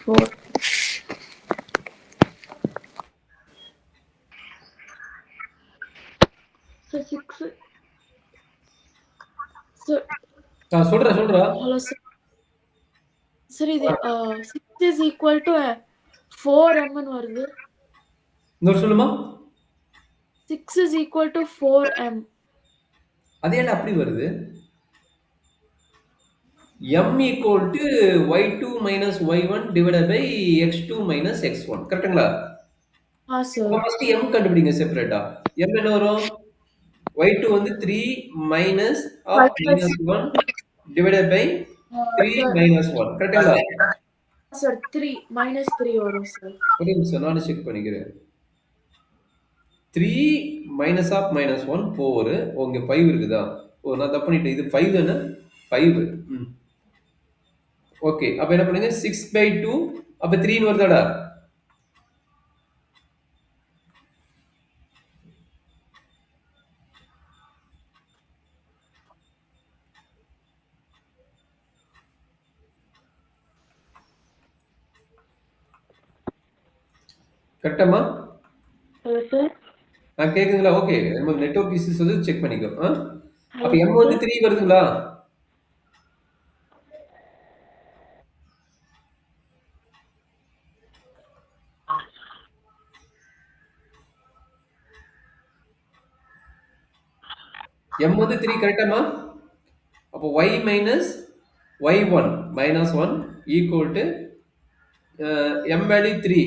4. So 6. So சொல்றேன், சொல்றா. hello sir. Sir, இது 6 is equal to 4m ன்னு வருது. இன்னொரு சொல்லுமா? 6 is equal to 4m. அது என்ன அப்படி வருது? m equal to y2 minus y1 divided by x2 minus x1. கரெக்ட்டுங்களா? sir. அப்ப ஃபர்ஸ்ட் m கண்டுபிடிங்க செப்பரேட்டா. m என்ன வரும்? y2 வந்து 3 minus of 5 plus minus 1 divided by 3 sir. minus 1. கரெக்ட்டுங்களா? Sir, 3 minus 3 வரும் sir. ஒரு நிமிஷம் நானே செக் பண்ணிக்கிறேன். 3 minus of minus 1 4. இங்க 5 இருக்குதா? ஓ நான் தப்பு பண்ணிட்டேன். இது 5 தானே? 5. ம். ஓகே. அப்ப என்ன பண்ணுங்க? 6/2 அப்ப 3 ன்னு வருதாடா? கரெக்ட்டாம்மா? Hello sir. கேக்குதுங்களா? ஓகே. நம்ம நெட்வொர்க் இஷ்யூஸ் வந்து செக் பண்ணிக்கோ. அப்ப Hello m sir. வந்து 3 வருதுங்களா? m வந்து 3 கரெக்டாமா? அப்போ y minus y1 minus 1 equal to m value 3.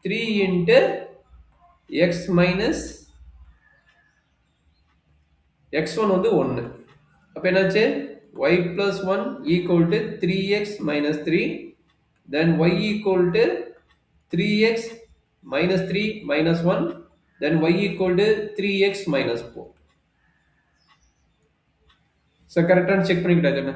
3 into x minus x1 வந்து 1. அப்ப என்னாச்சு? y plus 1 equal to 3x minus 3. Then y equal to 3x minus 3 minus 1. Then y equal to 3x minus 4. So correct check பண்ணிக்கிட்டாங்க.